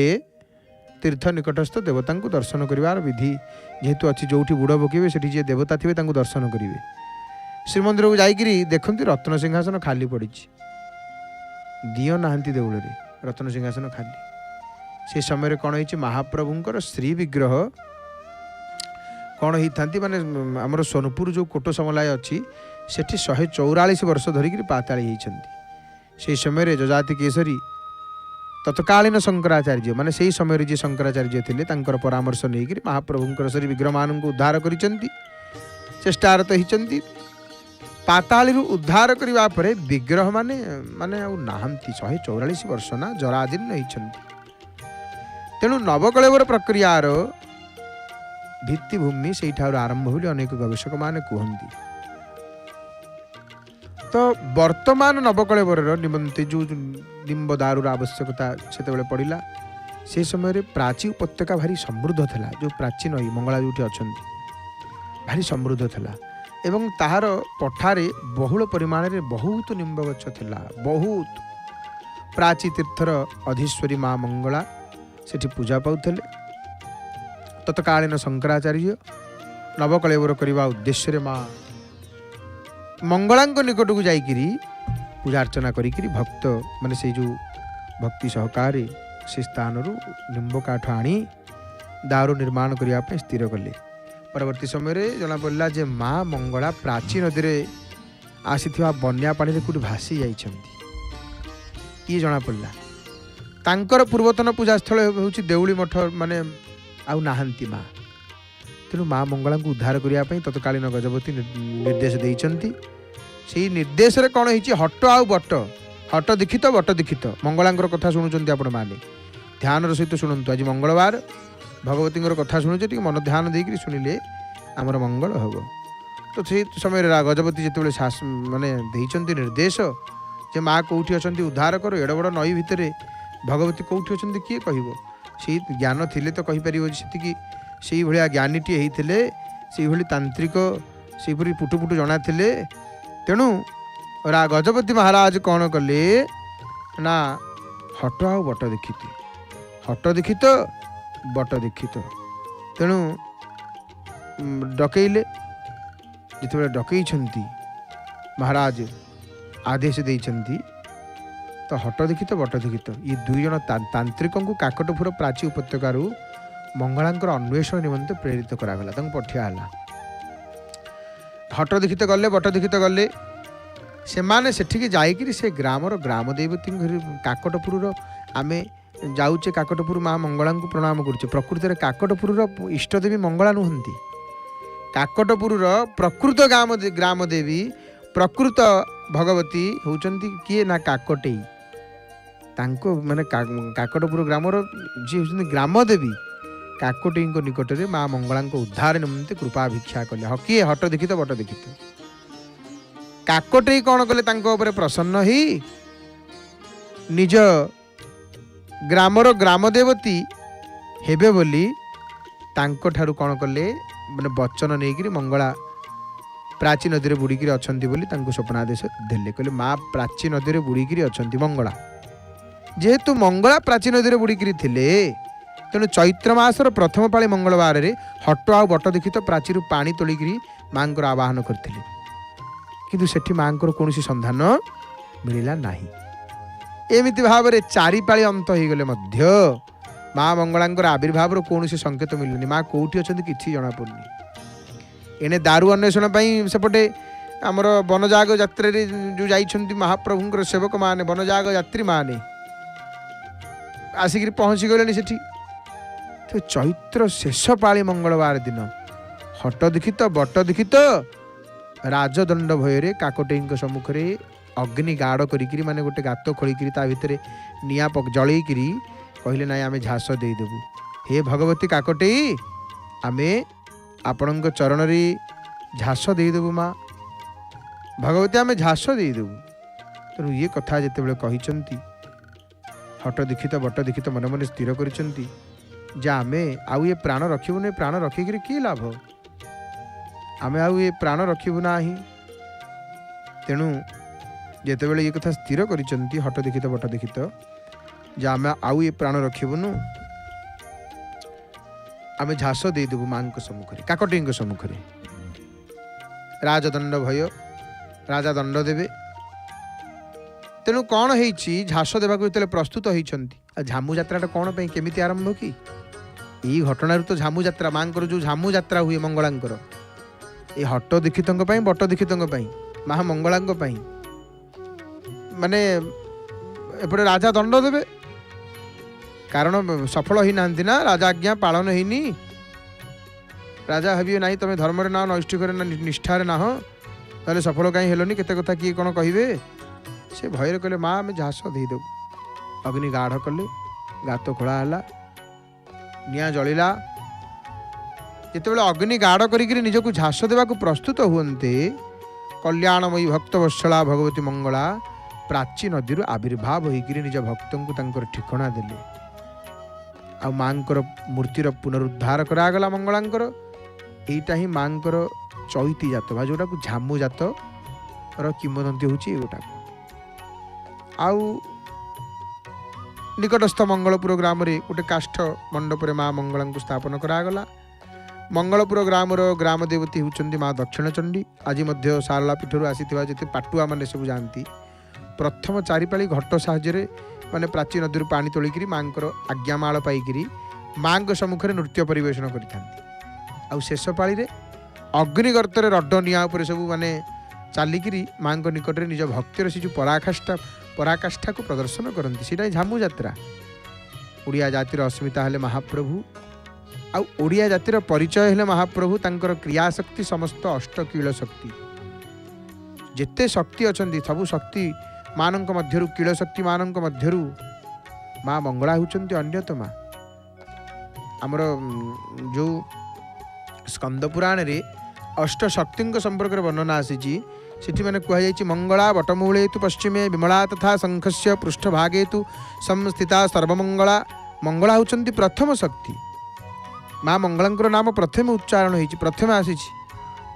तीर्थ निकटस्थ देवता को दर्शन करिवार विधि जेहेतु अच्छी जो बुड़ पकेबे से जे देवता थे दर्शन करेंगे श्रीमंदिर को जाकरी देखते रत्न सिंहासन खाली पड़ी दियो नाहंती देउल रे रत्न सिंहासन खाली से समय कौन हो महाप्रभुंकर श्री विग्रह कौन होता माने आमर सोनपुर जो कोट समलाय अच्छी सेठी 144 वर्ष धरिकी पाताली होती से समय जजाति केसरी तत्कालीन शंकराचार्य माने से समय जी शंकराचार्य थे परामर्श नहीं महाप्रभुंकर श्री विग्रह मान को उद्धार करिसेंती चेष्टारत होती पाताली उद्धार करने पर विग्रह माने माने नहांती 144 वर्ष ना जरादीर्ण होती तेणु नवकलेवर प्रक्रियार भित्तिभूमि से आरंभ बोली अनेक गवेषक माने कहती तो वर्तमान नवकलेवर निमंते जो निम्ब दारूर आवश्यकता से पड़ा से समय प्राची उपत्यका भारी समृद्ध था जो प्राची नई मंगला जो अच्छा भारी समृद्ध था एवं ताहार पठारे बहुल परिमाण रे बहुत निम्ब गछ थिला बहुत प्राची तीर्थर अधीश्वरी माँ मंगला सेठी पूजा पाउथले तत्कालीन शंकराचार्य नवकलेवर करने उद्देश्य माँ मंगला निकट को जाकरी पूजा अर्चना करी भक्त माने से जो भक्ति सहकार से स्थान निम्ब काठ आनी दारू निर्माण करने स्थिर कले। परवर्ती समय जना पड़ा जे माँ मंगला प्राची नदी में आसी बन्या पानी कौट भासी ये जना पड़ा। तांकर पूर्वतन पूजास्थल हूँ देउली मठ माने आउ नाहांती माँ। तेणु माँ मंगला को उद्धार करने तत्कालीन गजपति निर्देश देइछंती। से निर्देश रे कौन होइछि हट आउ बट हट दीक्षित बट दीक्षित मंगलांकर कथा शुणुचंती आपण माने ध्यान सहित शुणु। आज मंगलवार भगवती कथा शुणुचे टी मन ध्यान देकर शुणिले आमर मंगल हम। तो से समय गजपति जिते शास माने देइछंती निर्देश जे माँ कौटी अच्छा उद्धार कर एड़ बड़ नई भितर भगवती कौटी अच्छा किए कह से ज्ञान थिले तो कहीपर से भाया ज्ञानीटी होते से भाई तांत्रिक से पुटुपुटु जना थिले। तेणु गजपति महाराज कौन कले ना हट आ बट दीक्षित हट दीक्षित बट दीक्षित। तेणु डकैले जिते डकई महाराज आदेश देइछंती तो हट दीक्षित बट दीक्षित ये दुई जन तांत्रिकों को काकटपुर प्राची उपत्यकार मंगलांकर अन्वेषण निमंते प्रेरित करागला पठियाला। हट दीक्षित गले बट दीक्षित गले से माने सेठिके जाइकिरी से ग्रामर ग्राम देवती काकटपुर आमे जाऊचे काकटपुर माँ मंगला को प्रणाम करुचे। प्रकृत में काकटपुर इष्टदेवी मंगला नुहंती। काकटपुर प्रकृत ग्राम देवी प्रकृत भगवती होचंती किए ना काकटेई तांको माने काकटपुर ग्रामर जी होचंती ग्राम देवी काकटेई को निकट में माँ मंगला को उद्धार निमंते कृपा भिक्षा कले। किए हट दीक्षित बट दीक्षित काकटेई कौन कले तांको ऊपर प्रसन्न ही निज ग्रामर ग्राम देवती हेबे बोली तांको ठारू कौन कले माने वचन नहीं मंगला प्राची नदी में बुड़ीकी अच्छी बोली स्वप्नादेश देले कहले माँ प्राची नदी में बुड़ीकी अच्छी मंगला जेहेतु मंगला प्राची नदी में बुड़ीकी थिले तेणु चैत्र मासर प्रथम पाली मंगलवार रे हट आ बट दीक्षित प्राची पानी तोलिकी माँ को आवाहन करते किंतु सेठी माँ को कौन संधान मिलला नहीं। एमिति भाव में चारि पाली अंत हो गले मध्य माँ मंगला आविर्भाव कौन संकेत मिलुनी माँ कौटी अच्छा कि जना पड़नी। एने दारू अन्वेषण सेपटे आमर वनजाग यात्रा जो जाइछंती महाप्रभुंकर सेवक माने वनजाग यात्री माने आसिक पहुँची गले सेठी। तो चैत्र शेष पाली मंगलवार दिन हट दीक्षित बट दीक्षित राजदंड भୟରେ काकटेई सम्मुखें अग्नि गाढ़ करी माने गोटे गात खोलिकी भितर निआ जलैकी कहले ना आमे झास देदेबू हे भगवती काकटेई आमे आपण चरण रे झास देदेबू माँ भगवती आमे झास देदेबू। तेणु ये कथा जिते कही हट दीक्षित बट दीक्षित मन मन स्थिर करिसेंती जे आमे आउ ये प्राण रखिबु नै प्राण रखिकी कि लाभ आमे आउ ये प्राण रखिबु नाही। तेणु जिते ये कथा स्थिर करिसेंती हट दीक्षित बट दीक्षित जे आमे आउ ये प्राण रखिबुनु आमे झास देदेबु माँ सम्मुखें काकटेई सम्मुखें राजदंड भय राजा दंड देवे। तेणु कौन होइछि झास देवा जो प्रस्तुत होइछंती झामू यात्रा कौन पे केमिति आरंभ कि यही घटना तो झामू यात्रा माँ जो झामू यात्रा हुए मंगलांकर ये हट दीक्षित बट दीक्षित माँ मंगला माने एपटे राजा दंड देवे कारण सफल ही ना ना राजा आज्ञा पालन होनी राजा भाविए ना तुम धर्म ना नैष्ठिक ना निष्ठार ना ना सफल कहीं हेलनी केते कथा किए कौन कहे से भयर कहले माँ आम झास देदेबू अग्नि गाढ़ कले गात खोला है निआ जलिला जिते अग्नि गाढ़ करी निजक झास देवा प्रस्तुत हुए कल्याणमयी भक्तवत्सला भगवती मंगला प्राची नदी आविर्भाव होकर निज भक्त को ठिकणा देले आ माँ मूर्तिर पुनरुद्धार करागला मंगलांकर यहीटा ही माँ चैती जात बा जोटा को झामू जात किंवदंती हूँ गोटा आउ निकटस्थ मंगलपुर ग्राम रे गोटे काष्ठ मंडप माँ मंगला को स्थापन करागला। मंगलपुर ग्रामर ग्राम देवती होउचंदी माँ दक्षिण चंडी। आज सारला पीठर आसी जिते पाटुआ मैंने सब जाती प्रथम चारिपाली घट साहाଯ୍य माने प्राची नदी पानी तोलिक माँ आज्ञामाल पाइकी माँ सम्मुखें नृत्य परिवेशन कर शेष पाली अग्निगर्त रड निआ सब माने चलिक माँ निकट में निज भक्तिर से जो पराकाष्ठा को प्रदर्शन करती से झामु जात्रा। ओडिया जातिर अस्मिता हेले महाप्रभु आड़िया जातिर परिचय हेले महाप्रभु तांकर क्रियाशक्ति समस्त अष्टकील शक्ति जेते शक्ति अच्छा सबु शक्ति मानक मध्यरु कील शक्ति मानक मध्यरु माँ मंगला होउचंती अन्यतमा। आमर जो स्कंद पुराण रे अष्ट शक्ति संपर्क वर्णना आसी सेठी मैंने कहुई मंगला बटमूले तु पश्चिमे विमला तथा शंखस्य पृष्ठभागे तु संस्थिता सर्वमंगला। मंगला होउचंती प्रथम शक्ति। माँ मंगलांकर नाम प्रथम उच्चारण होइछि प्रथम आसी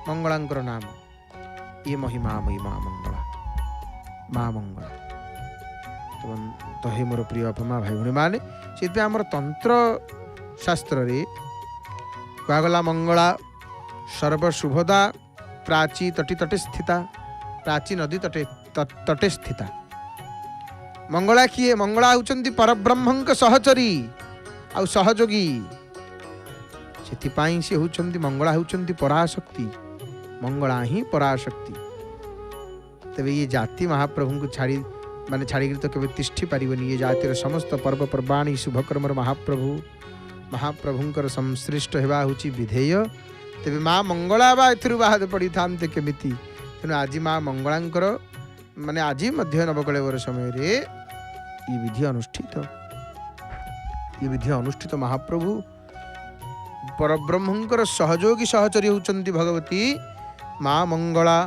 मंगलांकर नाम ये महिमा महिमा मंगला माँ मंगला। तो हे मोर प्रिय अपमा भाई भूणी माने से आमर तंत्र शास्त्र रे कहगला मंगला सर्वशुभदा प्राची तटी तटे स्थिता प्राची नदी तटे तटे स्थिता। मंगला किए मंगला होउचंती परब्रह्मंक सहचरी आ सहयोगी से सी होउचंती मंगला होउचंती पराशक्ति मंगला ही पराशक्ति। तबे ये जाति महाप्रभु को छाड़ी माने छाड़ी तो केवल तिष्ठि पारिबनी। ये जातिर समस्त पर्व पर्वाणी शुभकर्मर महाप्रभुंकर संश्लिष्ट हेबा होची विधेय। तेबे माँ मंगला बा एथुरु बाहर पड़ी थांते केमिति तेणु आज माँ मंगलांकर माने आज मध्य नवकलेवर समय रे ये विधि अनुष्ठित महाप्रभु परब्रह्मंकर सहयोगी सहचरी होउचंती भगवती माँ मंगला।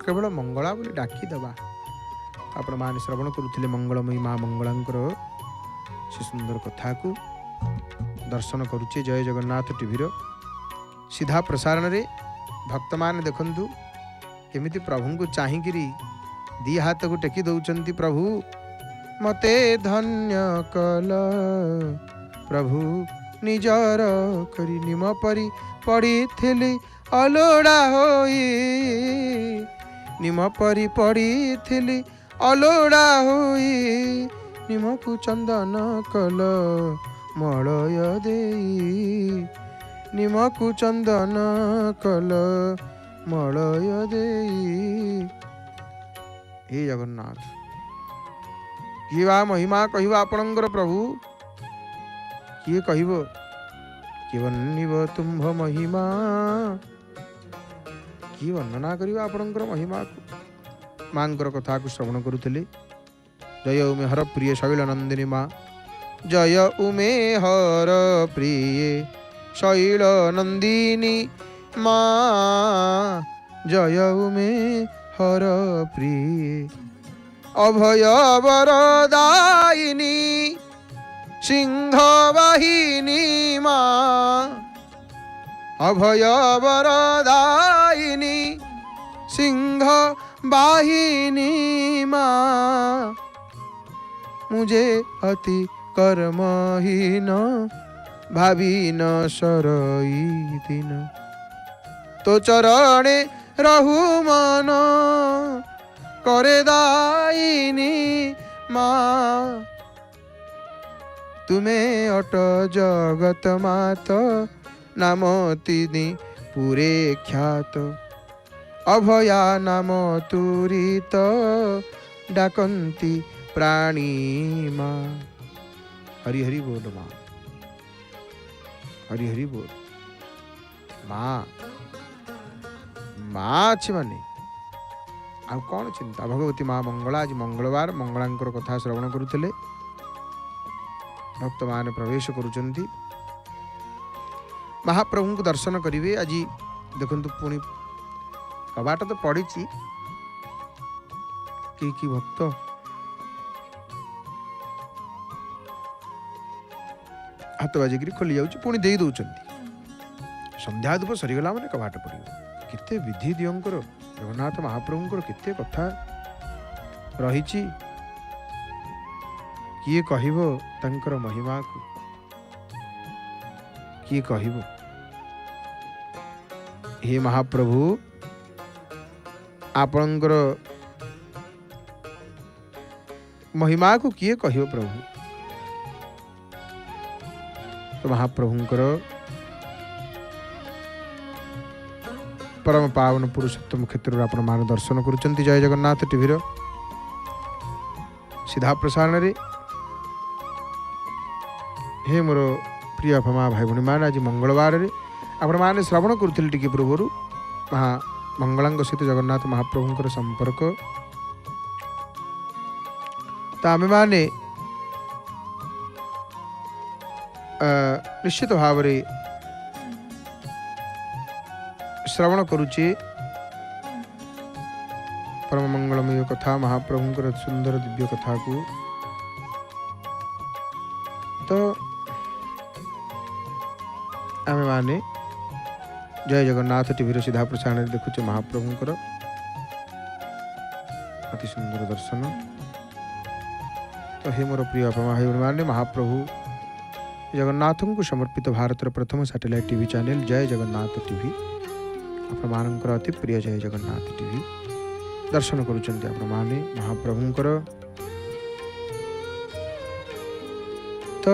केवल मंगला बोली डाकी दबा आपण माने श्रवण करुथिले मंगलमयी माँ मंगलांकर से सुंदर कथा को दर्शन करुचे। जय जगन्नाथ टीवी रो सीधा प्रसारण रे भक्त मान देखंतु केमिति प्रभु को चाहिकिरी दी हाथ को टेकी दउचंती प्रभु मते धन्य कल प्रभु निजर करी निम परी पड़ी थिली अलोड़ा होई निम परी पड़ी थिली अलोड़ा होई निम को चंदन कल मलय देई निम को चंदन कल मलय देई। हे जगन्नाथ किए बा महिमा कहवा आपणकर प्रभु किए कहब कि वन्निब तुम्भ महिमा कि वर्णना करवा आपणकर महिमा मांकर कथा को श्रवण करुले। जय उमे हर प्रिय शैल नंदिनी माँ जय उमे हर प्रिय शैल नंदिनी माँ जय उमे हर प्रिय अभय वरदायिनी सिंह वाहिनी माँ अभय वरदायिनी सिंह वाहिनी माँ मुझे अति कर्महीन भावी न सरई दिन तो चरणे रहु मन करे दायिनी माँ तुम्हें अट जगत मात नाम तिनी पूरे ख्यात अभया नाम तुरित डाकंती प्राणी माँ। हरि हरि बोल माँ हरि हरि बोल माँ माँ अच्छी माने आ कौन चिंता भगवती माँ मंगला। आज मंगलवार मंगलांकर कथा श्रवण करुले भक्त मान प्रवेश करुचंती महाप्रभु को दर्शन करिवे। आज देखंतु पुणी कबाट तो पड़ी कि भक्त हाथ बाजिक खोली जाऊँ पुणी दे दौरान संध्या धूप सरीगला मैंने कबाट पड़ो केते विधि दियंकर जगन्नाथ महाप्रभुंकर केते कथा रही किए कहिब तांकर महिमा को, किए कहिब। हे महाप्रभु आपणकर महिमा को किए कहिब प्रभु। तो महाप्रभुंकर परम पावन पुरुषोत्तम क्षेत्र आपण मान दर्शन करुचंती जय जगन्नाथ टीवी सीधा प्रसारण रे। हे मोर प्रिय भमा भाई भणी मान आज मंगलवार रे आपण माने श्रवण करुथिले टिके पूर्वरु महा मंगलांग सहित जगन्नाथ महाप्रभुंकर संपर्क। तो आमे माने निश्चित भाव रे श्रवण करुचे परम मंगलमय कथा महाप्रभुंकर सुंदर दिव्य कथा को। तो आमे माने जय जगन्नाथ टीवी सीधा प्रसारण देखुचे महाप्रभुंकर अति सुंदर दर्शन। तो हे मोर प्रिय भाई माने महाप्रभु जगन्नाथ को समर्पित भारतर प्रथम सैटेलाइट टीवी चैनल जय जगन्नाथ टीवी आपण मानकर अति प्रिय जय जगन्नाथ टीवी दर्शन करुचंती आपण माने महाप्रभुंकर। तो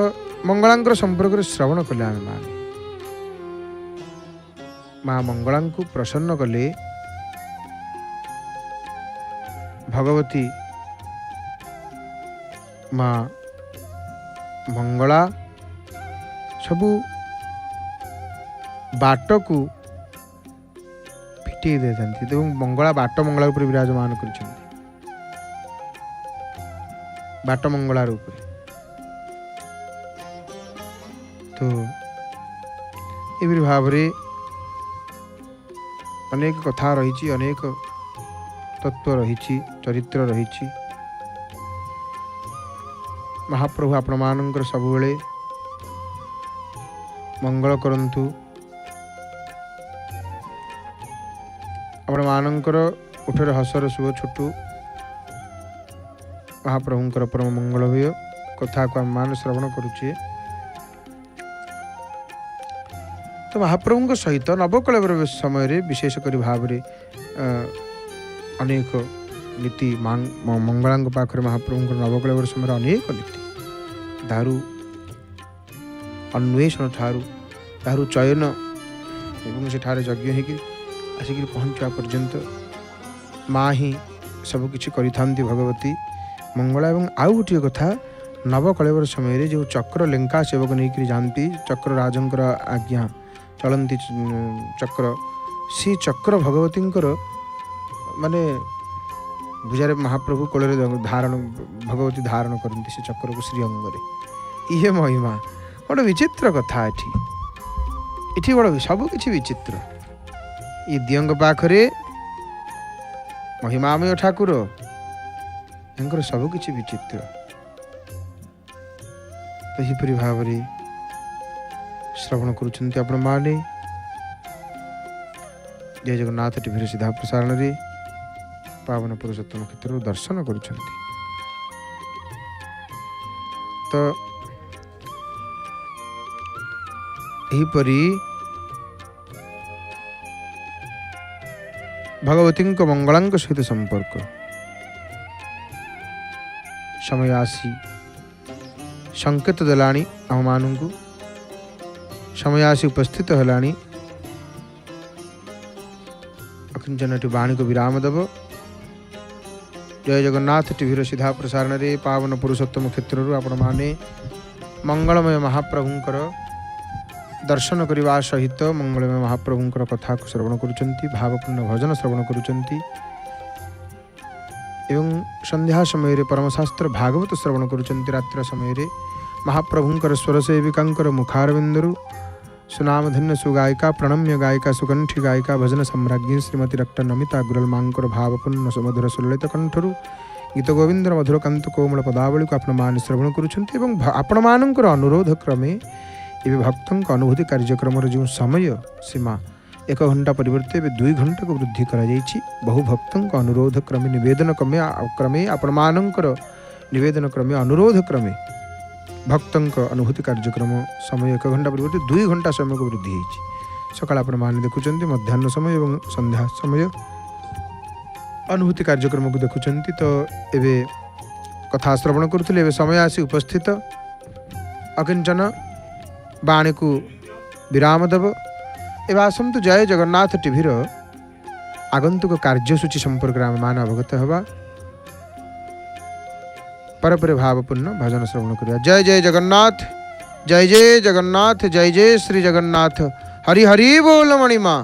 मंगलांकर संपर्क रे श्रवण कले आमे माने माँ मंगला को प्रसन्न कले भगवती माँ मंगला सबु बाट को फिटे दे थांती। तो मंगला बाट मंगला ऊपर विराजमान करछन्ती बाट मंगला ऊपर। तो एवरी भाव रे अनेक कथा रही, अनेक तत्व रही, चरित्र रही। महाप्रभु आपण मानकर सबुबले मंगल करंतु। आपण मानकर उठरे हसर शुभ छोटू महाप्रभुंकर परम मंगल हुए कथा को आम मान श्रवण करुचे। तो महाप्रभु सहित नवकलेवर समय विशेष कर भाव अनेक नीति मंगला पाखे महाप्रभु नवकलेवर समय अनेक नीति दारू अन्वेषण ठारू तारू चयन एवं सेठारे यज्ञ होकर आसिक पहुँचा पर्यंत माँ ही सबकि करी भगवती मंगला। एवं आउ गोटे कथा नवकलेवर समय जो चक्र लेंका सेवक नहीं जाती चक्र राजंकर आज्ञा चलती चक्र सी चक्र भगवती माने भुजारे महाप्रभु कोल धारण भगवती धारण करती से चक्र को श्रीअंगरे। ये महिमा बड़ विचित्र कथा इठी बड़ सबकि विचित्र। ये दियंग पाखरे महिमामय ठाकुर एंकर सबकि विचित्र। तो हीपरी भाव श्रवण करुछन्ति आपण माने जय जगन्नाथ टीवी सीधा प्रसारण रे पावन पुरुषोत्तम क्षेत्र दर्शन करुछन्ति। तो एहीपरि भगवती मंगलांक सहित संपर्क समय आसी संकेत देलानी आम मानू समय आसी उपस्थित हेलानी। अकिंचन वाणी को विराम देव। जय जगन्नाथ टीवी सीधा प्रसारण रे पावन पुरुषोत्तम क्षेत्र आपण माने मंगलमय महाप्रभुंकर दर्शन करने सहित मंगलमय महाप्रभुंकर कथा को श्रवण करुचंती भावपूर्ण भजन श्रवण करुचंती एवं संध्या समय रे परमशास्त्र भागवत श्रवण करुचंती। रात्र समय रे महाप्रभुंकर स्वर सेविकांकर मुखारविंदरु सुनामधन्य सुगायिका प्रणम्य गायिका सुकंठी गायिका भजन सम्राज्ञी श्रीमती डॉक्टर नमिता गुरल मांकर भावपूर्ण सुमधुर सुललित कंठरु गीत गोविंदर मधुर कांत कोमल पदावली को आपण मान श्रवण करुछन्ति एवं आपण मानकर अनुरोध क्रमे ये भक्तों अनुभूति कार्यक्रम जो समय सीमा 1 घंटा परिवर्ते 2 घंटा को वृद्धि करा जाइछि। बहु भक्तों अनुरोध क्रमे निवेदन क्रमे आपण मानकर निवेदन क्रमे अनुरोध क्रमे भक्तଙ୍କ अनुभूति कार्यक्रम समय 1 घंटा परिवर्ते 2 घंटा समय को वृद्धि होती। सकाळ आपण माने देखुचंती मध्याह्न समय एवं संध्या समय अनुभूति कार्यक्रम को देखुचंती। तो एबे कथा श्रवण करुथिले एबे समय आसी उपस्थित अकिंचन बाणी को विराम देव। एवं आसतु जय जगन्नाथ टीवी आगंतुक कार्यसूची संपर्क में आम मान अवगत हवा परपरे भावपूर्ण भजन श्रवण करिया। जय जय जगन्नाथ, जय जय जगन्नाथ, जय जय श्री जगन्नाथ। हरि हरि बोल मणिमा।